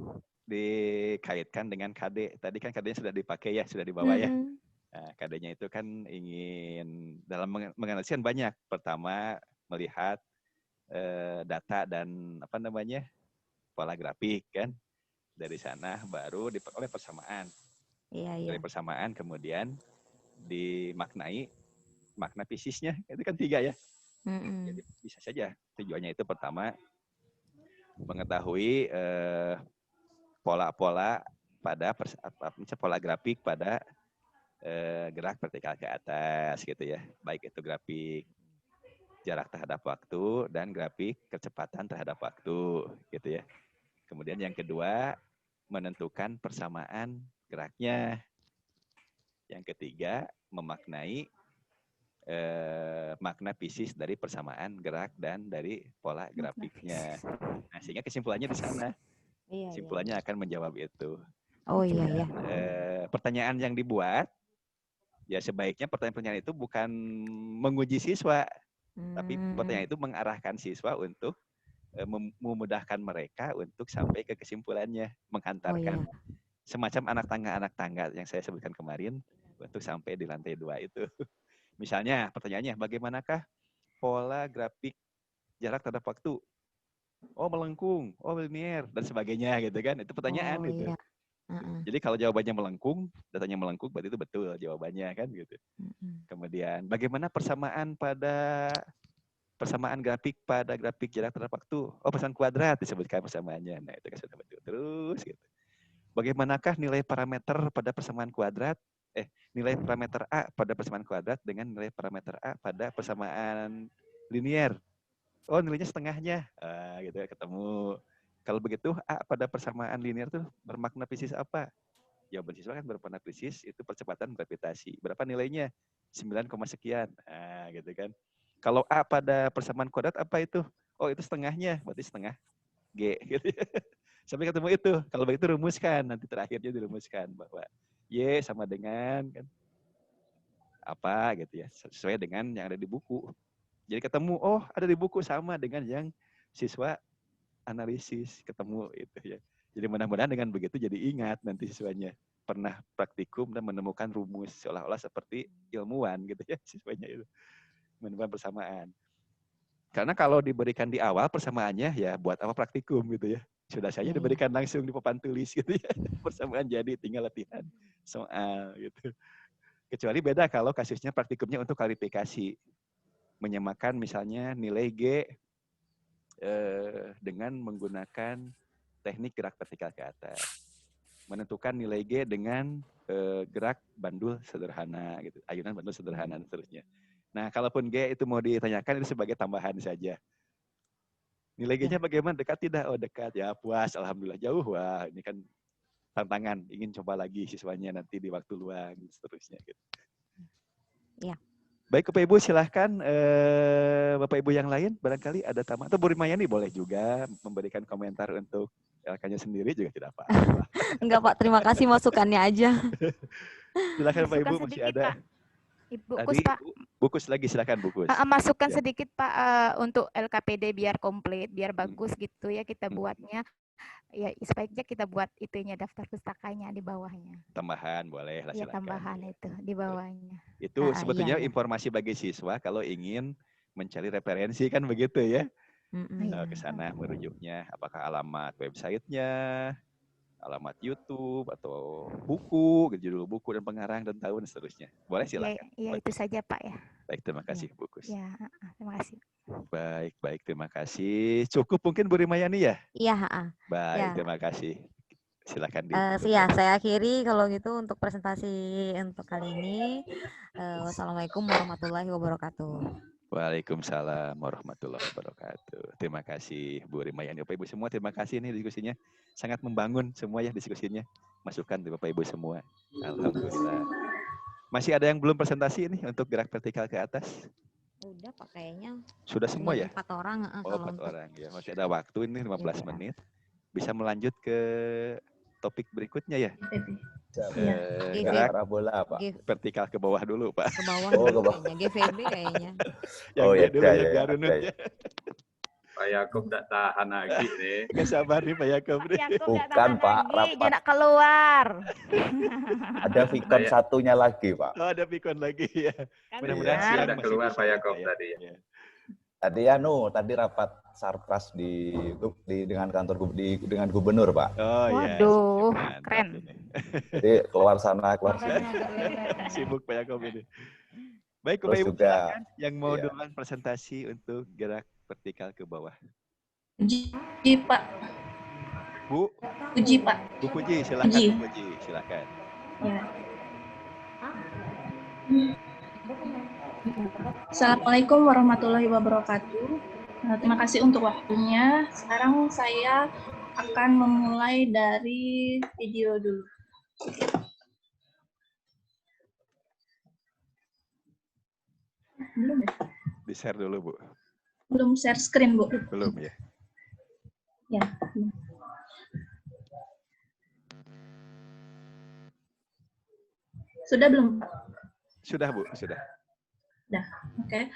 dikaitkan dengan KD. Tadi kan KD-nya sudah dipakai ya, sudah dibawa ya. Nah, KD-nya itu kan ingin dalam menganalisis banyak. Pertama melihat data dan pola grafik kan, dari sana baru diperoleh persamaan. Dari persamaan kemudian dimaknai makna fisisnya, itu kan 3 ya. Jadi bisa saja tujuannya itu pertama mengetahui pola-pola pada pola grafik pada gerak vertikal ke atas gitu ya. Baik itu grafik jarak terhadap waktu dan grafik kecepatan terhadap waktu gitu ya. Kemudian yang kedua, menentukan persamaan geraknya. Yang ketiga, memaknai makna fisis dari persamaan gerak dan dari pola grafiknya. Nah, sehingga kesimpulannya di sana. Kesimpulannya akan menjawab itu. Oh iya. Pertanyaan yang dibuat, ya sebaiknya pertanyaan-pertanyaan itu bukan menguji siswa, tapi pertanyaan itu mengarahkan siswa untuk memudahkan mereka untuk sampai ke kesimpulannya, menghantarkan semacam anak tangga yang saya sebutkan kemarin untuk sampai di lantai 2 itu. Misalnya pertanyaannya, bagaimanakah pola grafik jarak terhadap waktu? Oh melengkung, oh linier, dan sebagainya gitu kan. Itu pertanyaan itu. Iya. Jadi kalau jawabannya melengkung, datanya melengkung, berarti itu betul jawabannya kan gitu. Kemudian bagaimana persamaan grafik pada grafik jarak terhadap waktu? Oh persamaan kuadrat disebutkan persamaannya. Nah itu kan sudah betul terus gitu. Bagaimanakah nilai parameter pada persamaan kuadrat? Nilai parameter A pada persamaan kuadrat dengan nilai parameter A pada persamaan linier. Oh nilainya setengahnya, gitu ya ketemu. Kalau begitu A pada persamaan linier tuh bermakna fisis apa? Jawaban siswa kan bermakna fisis itu percepatan gravitasi. Berapa nilainya? 9, sekian. Gitu kan. Kalau A pada persamaan kuadrat apa itu? Oh itu setengahnya, berarti setengah G. Gitu ya. Sampai ketemu itu. Kalau begitu rumuskan, nanti terakhirnya dirumuskan bahwa Y sama dengan kan apa gitu ya, sesuai dengan yang ada di buku. Jadi ketemu, oh ada di buku sama dengan yang siswa analisis ketemu itu ya. Jadi mudah-mudahan dengan begitu jadi ingat nanti siswanya pernah praktikum dan menemukan rumus seolah-olah seperti ilmuwan gitu ya siswanya itu menemukan persamaan. Karena kalau diberikan di awal persamaannya ya buat apa praktikum gitu ya. Sudah saja diberikan langsung di papan tulis gitu ya. Persamaan jadi tinggal latihan soal gitu. Kecuali beda kalau kasusnya praktikumnya untuk klarifikasi. Menyamakan misalnya nilai G dengan menggunakan teknik gerak vertikal ke atas. Menentukan nilai G dengan gerak bandul sederhana gitu. Ayunan bandul sederhana dan seterusnya. Nah, kalaupun G itu mau ditanyakan itu sebagai tambahan saja. Nilai G-nya bagaimana? Dekat tidak? Oh, dekat. Ya, puas. Alhamdulillah. Jauh. Wah, ini kan tantangan. Ingin coba lagi siswanya nanti di waktu luang, seterusnya. Gitu. Iya. Baik, Bapak Ibu silahkan. Bapak Ibu yang lain barangkali ada tambahan. Atau Bu Rimayani boleh juga memberikan komentar untuk LK-nya sendiri juga tidak apa-apa. Enggak Pak, terima kasih masukannya aja. Silakan Pak Ibu, Masukan masih sedikit, ada. Pak. Bungkus, Pak. Bungkus lagi, silakan bungkus. Masukan Ya. sedikit Pak untuk LKPD biar komplit, biar bagus gitu ya kita buatnya. Ya sebaiknya kita buat itunya daftar pustakanya di bawahnya. Tambahan boleh lah Ya silakan. tambahan itu di bawahnya. Itu sebetulnya informasi bagi siswa kalau ingin mencari referensi kan begitu ya. Ke sana merujuknya apakah alamat websitenya, alamat YouTube atau buku, judul buku dan pengarang dan tahun seterusnya. Boleh silakan. Iya itu saja Pak ya. Baik, terima kasih Bu Kus. Ya, terima kasih. Baik, terima kasih. Cukup mungkin Bu Rimayani ya? Iya, Baik, ya. terima kasih. Silakan ya, saya akhiri kalau gitu untuk presentasi untuk kali ini. Wassalamualaikum warahmatullahi wabarakatuh. Waalaikumsalam warahmatullahi wabarakatuh. Terima kasih Bu Rimayani. Bapak Ibu semua terima kasih nih diskusinya. Sangat membangun semua ya diskusinya. Masukan dari Bapak Ibu semua. Alhamdulillah. Masih ada yang belum presentasi ini untuk gerak vertikal ke atas? Udah Pak kayaknya. Sudah semua ya? 4 orang. Oh 4 orang ya. Masih ada waktu ini 15 menit. Bisa melanjut ke topik berikutnya ya? Gerak parabola Pak. Vertikal ke bawah dulu Pak. Ke bawah kayaknya. GVB kayaknya. Yang oh ya, dulu yang garunut ya. Pak Yakob tidak tahan lagi nih. Gak sabar nih Pak Yakob nih. Bukan Pak, rapat. Jangan keluar. Ada Vicon satunya lagi Pak. Oh ada Vicon lagi ya. Mudah-mudahan siang masih keluar Pak Yakob tadi ya. Tadi rapat Sarpras dengan kantor dengan gubernur Pak. Oh iya. Waduh, keren. Jadi keluar sana keluar sini. Sibuk Pak Yakob ini. Baik Bapak Ibu silakan yang mau duluan presentasi untuk gerak vertikal ke bawah. Puji Pak. Bu. Puji Pak. Bu Puji silakan. Bu Puji silakan. Ya. Assalamualaikum warahmatullahi wabarakatuh. Terima kasih untuk waktunya. Sekarang saya akan memulai dari video dulu. Belum ya? Di-share dulu, Bu. Belum share screen, Bu. Belum ya? Ya. Sudah belum, Pak? Sudah, Bu, sudah. Sudah, oke.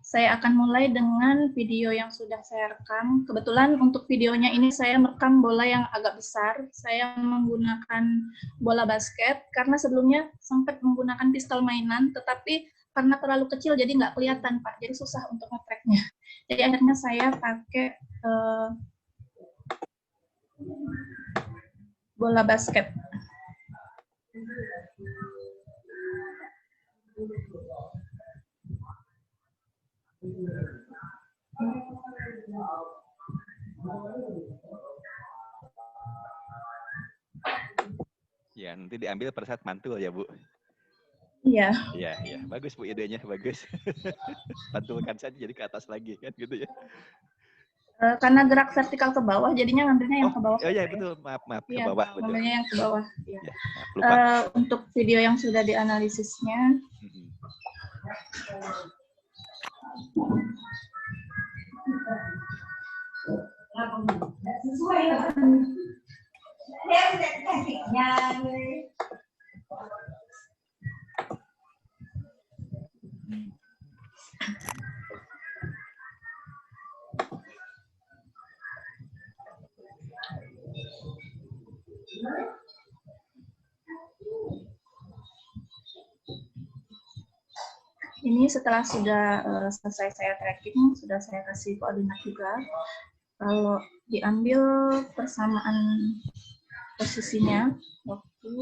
Saya akan mulai dengan video yang sudah saya rekam. Kebetulan untuk videonya ini saya merekam bola yang agak besar. Saya menggunakan bola basket, karena sebelumnya sempat menggunakan pistol mainan, tetapi karena terlalu kecil jadi nggak kelihatan, Pak. Jadi susah untuk nge-tracknya. Jadi akhirnya saya pakai bola basket. Ya, nanti diambil pada saat mantul ya, Bu. Iya. Iya, iya. Bagus, Bu, idenya. Bagus. Pantulkan saja jadi ke atas lagi, kan gitu ya. Karena gerak vertikal ke bawah, jadinya ngambilnya yang ke bawah. Oh iya, betul. Maaf. Ke Iya, bawah. Betul. ngambilnya yang ke bawah. Ya. Ya, lupa. Untuk video yang sudah dianalisisnya, ini setelah sudah selesai saya tracking, sudah saya kasih koordinat juga. Kalau diambil persamaan posisinya, waktu,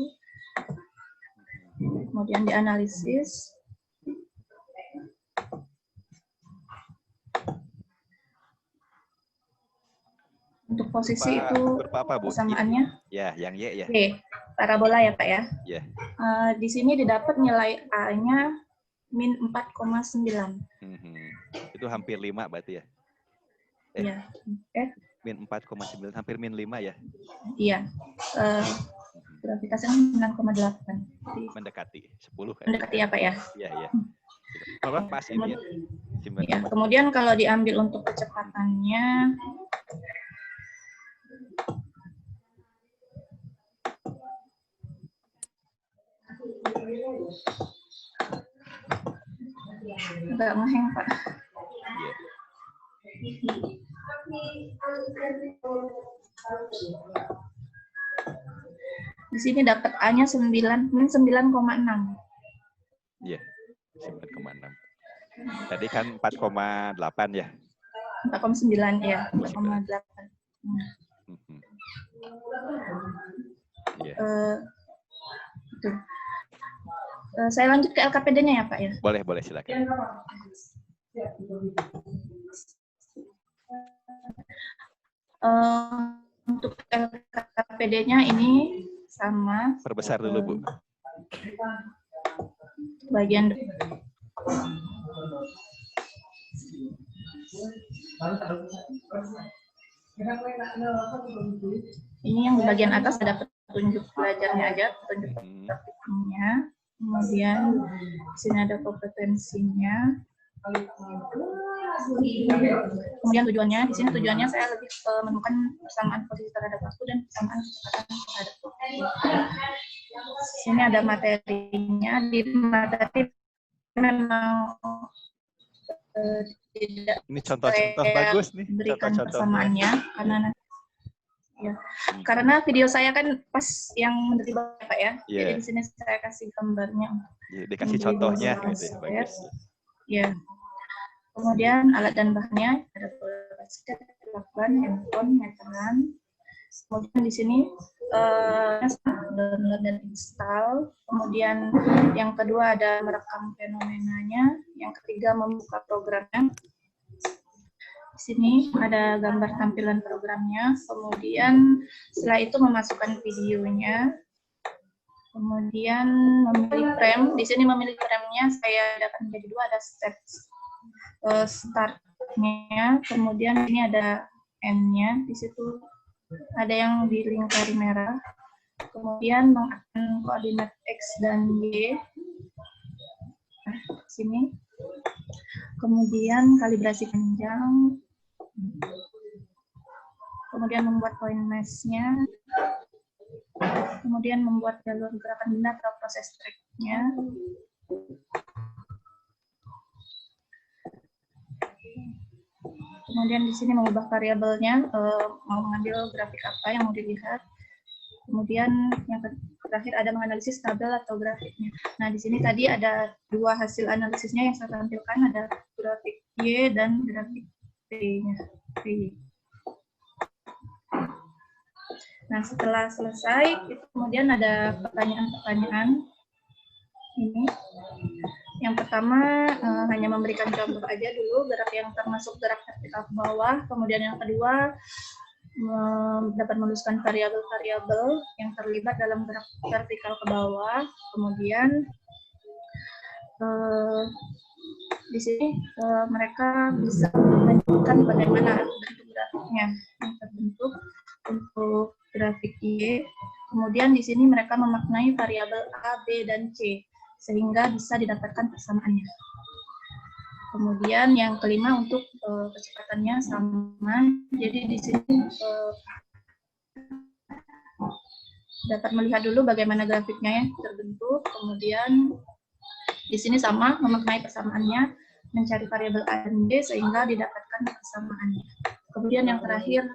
kemudian dianalisis. Untuk posisi itu apa, Bu? persamaannya. Ya, yang Y ya. Oke, parabola ya, Pak ya. Ya. Di sini didapat nilai A-nya min 4,9. Itu hampir 5 berarti ya? Iya. Min 4,9, hampir min 5 ya? Iya. Grafikasinya 9,8. Mendekati 10 kan? Mendekati ya, Pak ya? Iya, iya. Apa pas ini ya? Ya, kemudian kalau diambil untuk kecepatannya, agak ngeheng, Pak. Di sini dapat A-nya 9,6. Iya, 9,6. Tadi kan 4,8 ya? 4,9 ya, 4,8. Iya. Saya lanjut ke LKPD-nya ya, Pak ya? Boleh, silakan. Untuk LKPD-nya ini sama. Perbesar dulu, Bu. Bagian ini yang di bagian atas ada petunjuk belajarnya aja, petunjuk praktiknya. Kemudian di sini ada kompetensinya. Kemudian tujuannya, di sini tujuannya saya lebih menemukan persamaan posisi terhadap waktu dan persamaan kecepatan terhadap waktu. Di sini ada materinya, di materi memang tidak ini contoh-contoh bagus nih, berikan persamaannya karena ya, karena video saya kan pas yang menteri Bapak ya, jadi di sini saya kasih gambarnya. Dikasih contohnya gitu ya, bagus. Ya. Kemudian alat dan bahannya ada bola basket, lakban, handphone, meteran. Kemudian di sini download dan install. Kemudian yang kedua ada merekam fenomenanya. Yang ketiga membuka programnya. Di sini ada gambar tampilan programnya. Kemudian setelah itu memasukkan videonya. Kemudian memilih frame. Di sini memilih frame-nya saya bedakan menjadi dua, ada step start-nya, kemudian ini ada end-nya. Di situ ada yang dilingkari merah. Kemudian mengaktifkan koordinat X dan Y. Nah, sini. Kemudian kalibrasi panjang. Kemudian membuat point mesh-nya. Kemudian membuat jalur gerakan benda atau proses track-nya. Kemudian di sini mengubah variabelnya, mau mengambil grafik apa yang mau dilihat. Kemudian yang terakhir ada menganalisis tabel atau grafiknya. Nah, di sini tadi ada dua hasil analisisnya yang saya tampilkan, ada grafik Y dan grafik P-nya. Nah, setelah selesai, itu kemudian ada pertanyaan-pertanyaan. Ini. Yang pertama, hanya memberikan contoh aja dulu, gerak yang termasuk gerak vertikal ke bawah. Kemudian yang kedua, dapat menuliskan variabel-variabel yang terlibat dalam gerak vertikal ke bawah. Kemudian, di sini mereka bisa menentukan bagaimana bentuk grafiknya yang terbentuk untuk grafik Y. Kemudian di sini mereka memaknai variabel A, B, dan C sehingga bisa didapatkan persamaannya. Kemudian yang kelima untuk kecepatannya sama. Jadi di sini dapat melihat dulu bagaimana grafiknya yang terbentuk. Kemudian di sini sama memaknai persamaannya, mencari variabel A dan B sehingga didapatkan persamaannya. Kemudian yang terakhir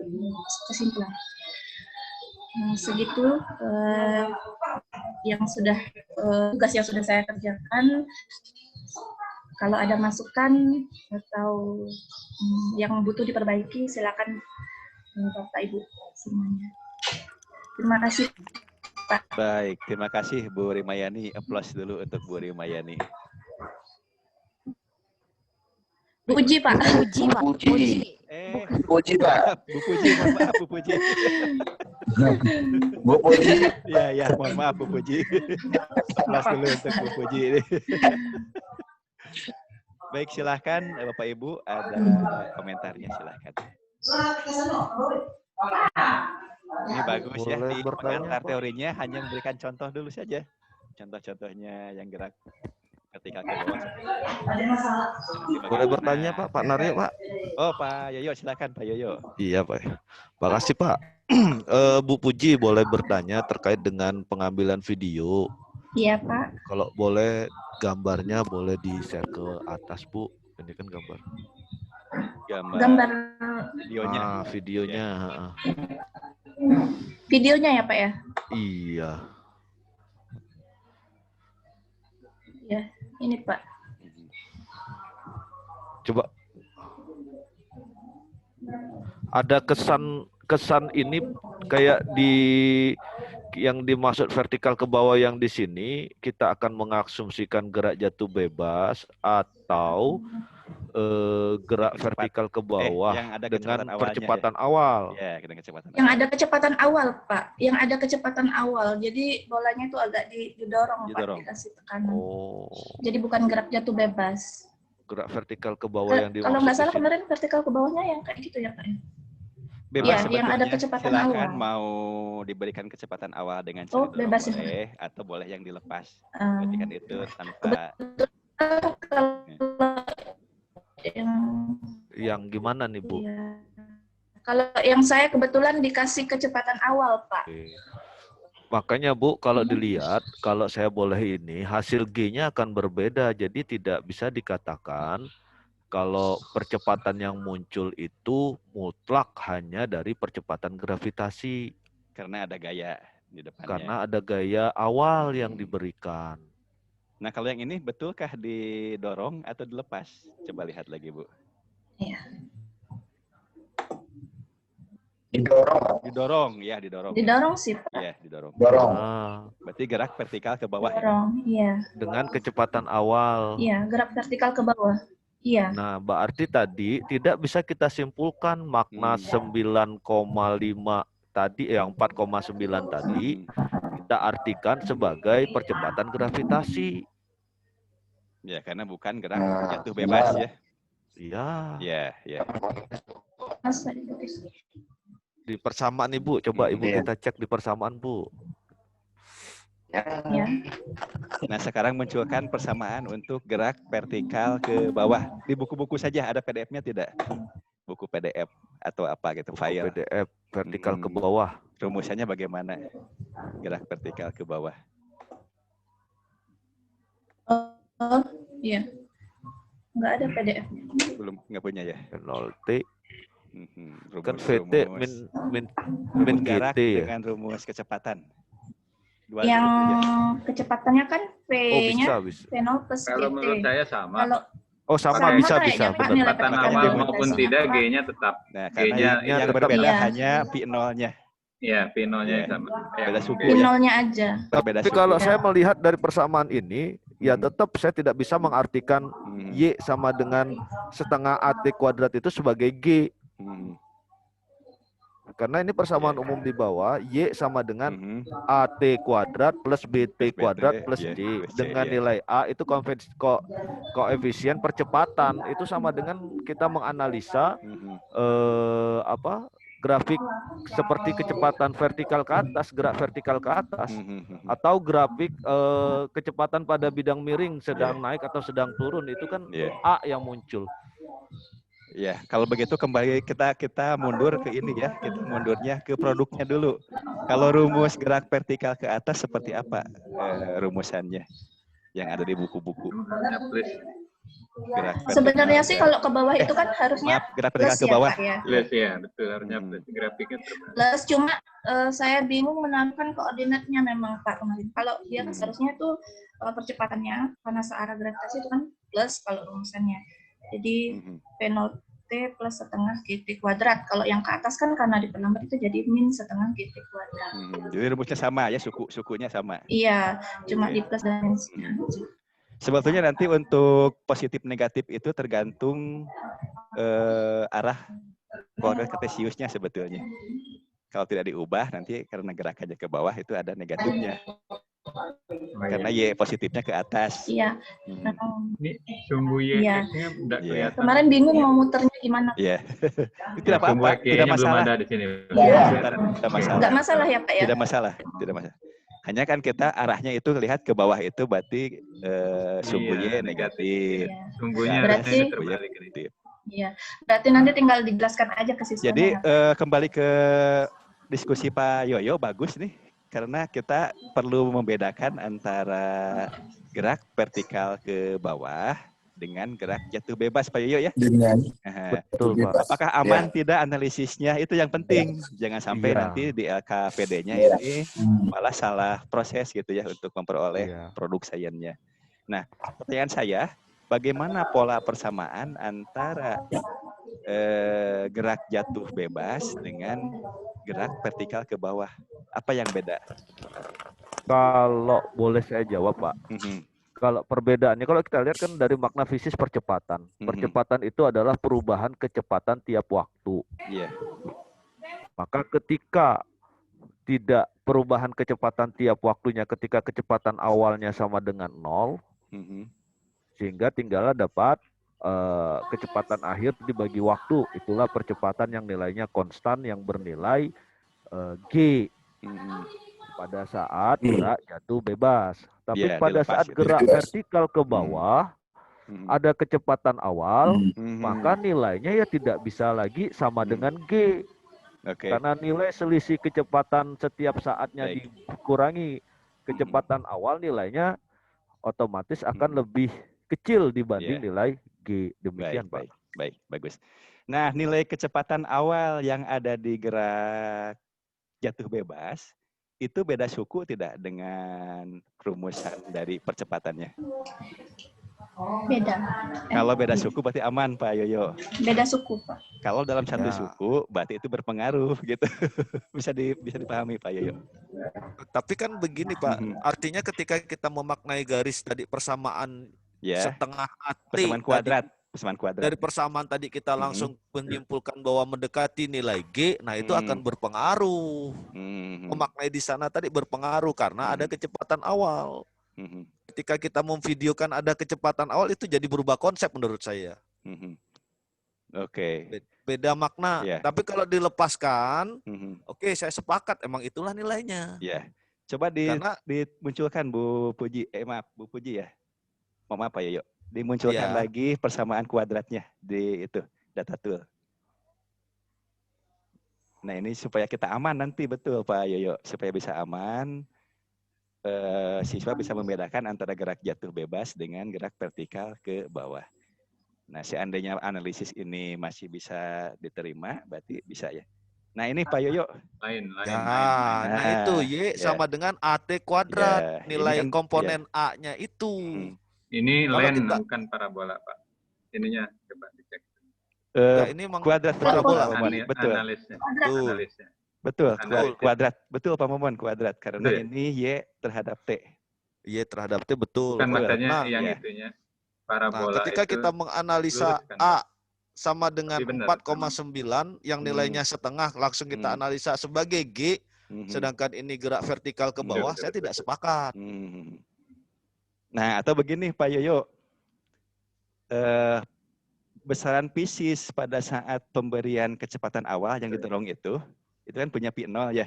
kesimpulan. Segitu yang sudah tugas yang sudah saya kerjakan. Kalau ada masukan atau yang butuh diperbaiki, silakan Bapak Ibu semuanya. Terima kasih Pak. Baik, terima kasih Bu Rimayani. Aplaus dulu untuk Bu Rimayani. Bu Puji Pak. Puji, Pak. Puji. Puji, Pak. Bu Puji, mohon maaf Bu Puji. Bu Puji. Ya, mohon maaf Bu Puji. Aplaus dulu untuk Bu Puji. Baik, silahkan Bapak Ibu, ada komentarnya silahkan. Ini bagus ya, di pengantar teorinya hanya memberikan contoh dulu saja. Contoh-contohnya yang gerak ketika ke bawah. Boleh bertanya Pak Naryo Pak? Oh Pak Yoyo, silakan Pak Yoyo. Iya Pak. Makasih Pak. Bu Puji boleh bertanya terkait dengan pengambilan video. Iya Pak. Kalau boleh gambarnya boleh di-share ke atas Bu. Ini kan gambar. Gambar videonya. Videonya. Videonya ya Pak ya? Iya. Ya, ini Pak. Coba. Ada kesan ini kayak di yang dimaksud vertikal ke bawah yang di sini kita akan mengasumsikan gerak jatuh bebas atau gerak vertikal ke bawah dengan percepatan awal. Ya, dengan kecepatan. Yang ada kecepatan awal, Pak. Yang ada kecepatan awal. Jadi bolanya itu agak didorong, Pak, dikasih tekanan. Oh. Jadi bukan gerak jatuh bebas. Gerak vertikal ke bawah yang dimaksud. Kalau nggak salah kemarin vertikal ke bawahnya yang kayak gitu ya, Pak. Bebas ya, yang ada kecepatan silakan awal. Mau diberikan kecepatan awal dengan bebas boleh, atau boleh yang dilepas. Berarti kan itu tanpa. Yang gimana nih Bu? Ya. Kalau yang saya kebetulan dikasih kecepatan awal Pak. Oke. Makanya Bu, kalau dilihat, kalau saya boleh ini, hasil G-nya akan berbeda. Jadi tidak bisa dikatakan kalau percepatan yang muncul itu mutlak hanya dari percepatan gravitasi. Karena ada gaya di depannya. Karena ada gaya awal yang diberikan. Nah, kalau yang ini betulkah didorong atau dilepas? Coba lihat lagi, Bu. Iya. Didorong. Didorong, ya, didorong. Didorong sih, Pak. Iya, didorong. Dorong. Berarti gerak vertikal ke bawah. Dorong, iya. Dengan kecepatan awal. Iya, gerak vertikal ke bawah. Iya. Nah, berarti tadi tidak bisa kita simpulkan makna 9,5 tadi, yang 4,9 tadi kita artikan sebagai percepatan gravitasi. Ya, karena bukan gerak jatuh bebas ya. Iya. Iya, iya. Di persamaan Ibu, coba Ibu kita cek di persamaan Bu. Ya. Nah, sekarang munculkan persamaan untuk gerak vertikal ke bawah. Di buku-buku saja ada PDF-nya tidak? Buku PDF atau apa gitu, file. PDF vertikal ke bawah. Rumusannya bagaimana? Gerak vertikal ke bawah. Oh, iya. Nggak ada PDF-nya. Belum, nggak punya ya? Penalti. Kan Rumus, VT min gerak GT ya. dengan rumus kecepatan. Dua Yang gitu aja. kecepatannya kan V-nya bisa. V0 plus Kalau GT. menurut saya sama. Kalau sama bisa. Kecepatan Makanya awal dia maupun tidak G-nya tetap. Nah, karena G-nya yang tetap berbeda Iya. hanya P0-nya. Iya, P0-nya sama. Beda suku ya. V0-nya aja. Berbeda Tapi suku. kalau saya melihat dari persamaan ini, ya tetap saya tidak bisa mengartikan Y sama dengan setengah AT kuadrat itu sebagai G. Karena ini persamaan umum di bawah, Y sama dengan AT kuadrat plus BT kuadrat plus D. Dengan nilai A itu koefisien percepatan. Itu sama dengan kita menganalisa grafik seperti kecepatan vertikal ke atas, gerak vertikal ke atas, atau grafik kecepatan pada bidang miring sedang naik atau sedang turun, itu kan A yang muncul. Ya, kalau begitu kembali kita mundur ke ini ya, kita mundurnya ke produknya dulu. Kalau rumus gerak vertikal ke atas seperti apa rumusannya yang ada di buku-buku? Gerak Sebenarnya sih kalau ke bawah itu kan harusnya gerak vertikal plus ke bawah. Ya, Pak, ya. Plus ya, betul harusnya plus. Grafiknya terbatas. Plus cuma saya bingung menampilkan koordinatnya memang Pak kemarin. Kalau dia kan seharusnya itu percepatannya karena searah gravitasi itu kan plus kalau rumusannya. Jadi P0 T plus setengah GT kuadrat. Kalau yang ke atas kan karena diperlambat itu jadi min setengah GT kuadrat. Jadi rumusnya sama ya, sukunya sama. Iya, cuma di plus dan minusnya. Sebetulnya nanti untuk positif negatif itu tergantung arah koordinat kartesiusnya sebetulnya. Kalau tidak diubah nanti karena gerakannya ke bawah itu ada negatifnya. Karena Y positifnya ke atas. Iya. Ini sumbu Y-nya udah kelihatan. Kemarin bingung mau muternya gimana. Iya. Tidak apa-apa, tidak masalah. Belum ada di sini. Tidak masalah. Enggak masalah ya, Pak ya? Tidak masalah, tidak masalah. Hanya kan kita arahnya itu lihat ke bawah itu berarti sumbu Y negatif. Sumbunya berarti terbalik ini. Iya. Berarti nanti tinggal dijelaskan aja ke siswanya. Jadi kembali ke diskusi Pak Yoyo, bagus nih. Karena kita perlu membedakan antara gerak vertikal ke bawah dengan gerak jatuh bebas, Pak Yoyo ya. Dengan betul, Pak. Apakah aman tidak analisisnya? Itu yang penting. Jangan sampai nanti di LKPD-nya ini malah salah proses gitu ya untuk memperoleh produk sainsnya. Nah, pertanyaan saya, bagaimana pola persamaan antara gerak jatuh bebas dengan gerak vertikal ke bawah? Apa yang beda? Kalau boleh saya jawab, Pak. Kalau perbedaannya, kalau kita lihat kan dari makna fisis percepatan. Percepatan itu adalah perubahan kecepatan tiap waktu. Iya. Maka ketika tidak perubahan kecepatan tiap waktunya, ketika kecepatan awalnya sama dengan 0, sehingga tinggal dapat kecepatan akhir dibagi waktu. Itulah percepatan yang nilainya konstan yang bernilai G. Pada saat gerak jatuh bebas. Tapi pada saat gerak vertikal ke bawah, ada kecepatan awal, maka nilainya ya tidak bisa lagi sama dengan G. Karena nilai selisih kecepatan setiap saatnya dikurangi kecepatan awal, nilainya otomatis akan lebih kecil dibanding nilai G. Demikian, Pak. Baik, bagus. Nah, nilai kecepatan awal yang ada di gerak jatuh bebas, itu beda suku tidak dengan rumusan dari percepatannya? Beda. Kalau beda suku berarti aman, Pak Yoyo. Beda suku, Pak. Kalau dalam satu suku berarti itu berpengaruh gitu. bisa dipahami, Pak Yoyo. Tapi kan begini, Pak. Artinya ketika kita memaknai garis tadi persamaan setengah AT persamaan kuadrat. persamaan kuadrat. Dari persamaan tadi kita langsung menyimpulkan bahwa mendekati nilai G, nah itu akan berpengaruh. Memaknai di sana tadi berpengaruh karena ada kecepatan awal. Ketika kita memvideokan ada kecepatan awal itu jadi berubah konsep menurut saya. Oke. Beda makna. Tapi kalau dilepaskan, oke, saya sepakat emang itulah nilainya. Ya. Coba dimunculkan Bu Puji. Maaf, Bu Puji ya. Maaf Pak Yoyo. Dimunculkan lagi persamaan kuadratnya di itu data tool. Nah ini supaya kita aman nanti betul Pak Yoyo, supaya bisa aman, siswa bisa membedakan antara gerak jatuh bebas dengan gerak vertikal ke bawah. Nah seandainya analisis ini masih bisa diterima, berarti bisa ya. Nah ini Pak Yoyo. Nah itu Y sama dengan AT kuadrat, nilai kan, komponen A-nya itu. Ini Kalau len kita- bukan parabola, Pak. Ininya coba dicek. ini memang kuadrat betul parabola. Pak Momon, betul. Analisnya. Betul. Analisnya. Betul, Analisnya. kuadrat. Betul Pak Momon, kuadrat. Karena Betul ya? ini Y terhadap T. Y terhadap T betul. Bukan makanya Nah, yang ya. itunya. Nah, Parabola ketika itu kita menganalisa lurus kan, A sama dengan Tapi benar, 4,9 yang nilainya setengah langsung kita analisa sebagai G, sedangkan ini gerak vertikal ke bawah, saya tidak sepakat. Nah, atau begini Pak Yoyo, besaran Pisces pada saat pemberian kecepatan awal yang didorong itu kan punya P0 ya.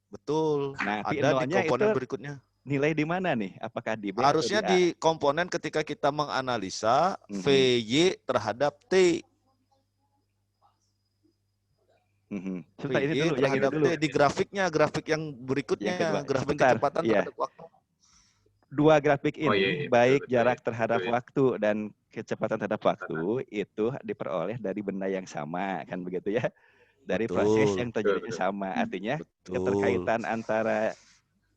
Betul. Nah, Ada di P0-nya komponen itu berikutnya. nilai di mana nih? Apakah di B atau Harusnya A? di komponen ketika kita menganalisa VY terhadap T. Sebentar, ini VY dulu, yang ini terhadap dulu. T di grafiknya, grafik yang berikutnya, Yang kedua. grafik Sebentar, kecepatan iya. terhadap waktu. Dua grafik ini, Oh, iya, iya, baik betul, jarak betul, terhadap betul, ya. waktu dan kecepatan terhadap waktu, itu diperoleh dari benda yang sama, kan begitu ya? Dari proses Betul. yang terjadinya sama. Artinya Betul. keterkaitan antara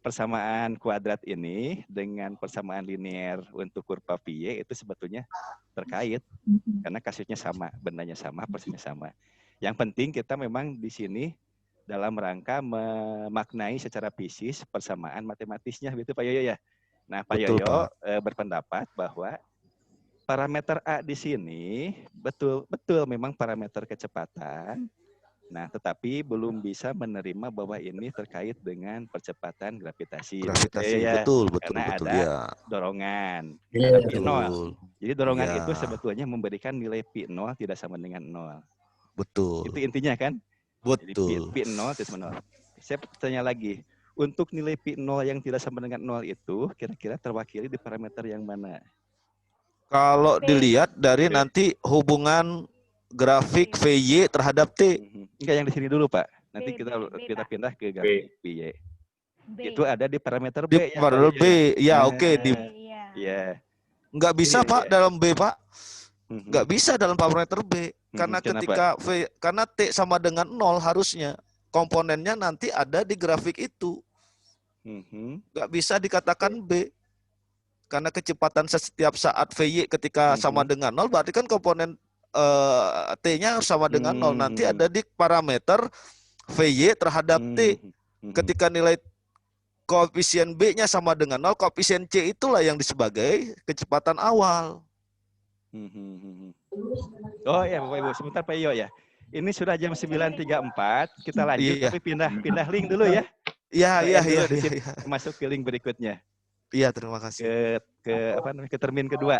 persamaan kuadrat ini dengan persamaan linear untuk kurva Py itu sebetulnya terkait. Karena kasusnya sama, bendanya sama, persisnya sama. Yang penting kita memang di sini dalam rangka memaknai secara fisik persamaan matematisnya, gitu Pak Yoyo ya. Nah, Pak Betul, Yoyo Pak. berpendapat bahwa parameter A di sini betul memang parameter kecepatan. Nah, tetapi belum bisa menerima bahwa ini terkait dengan percepatan gravitasi. Gravitasi, Ya, betul, karena betul, ada ya. dorongan. Iya, Ada betul. P0. Jadi dorongan Iya. itu sebetulnya memberikan nilai P0 tidak sama dengan 0. Betul. Itu intinya kan? Jadi Betul. P0 tidak sama 0. Saya tanya lagi, untuk nilai P0 yang tidak sama dengan 0 itu kira-kira terwakili di parameter yang mana? Kalau dilihat dari nanti hubungan grafik VY terhadap T. Enggak, yang di sini dulu Pak. Nanti B, kita Pak. pindah ke grafik PY. B. Itu ada di parameter B. Di ya, parameter Pak? B, ya Nah, oke. Iya. Nggak bisa Iya, Pak iya. dalam B Pak. Nggak bisa dalam parameter B. Karena kenapa? ketika karena T sama dengan 0 harusnya. Komponennya nanti ada di grafik itu. Nggak bisa dikatakan B. Karena kecepatan setiap saat VY ketika sama dengan 0, berarti kan komponen T-nya harus sama dengan 0. Nanti ada di parameter VY terhadap T. Ketika nilai koefisien B-nya sama dengan 0, koefisien C itulah yang sebagai kecepatan awal. Oh ya Bapak Ibu, sebentar Pak Iyo ya. Ini sudah jam 9.34, kita lanjut Iya. tapi pindah link dulu ya. Iya. Masuk ke link berikutnya. Iya, terima kasih. Ke termin kedua.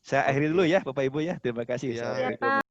Saya akhiri dulu ya Bapak Ibu ya. Terima kasih. Iya. Assalamualaikum.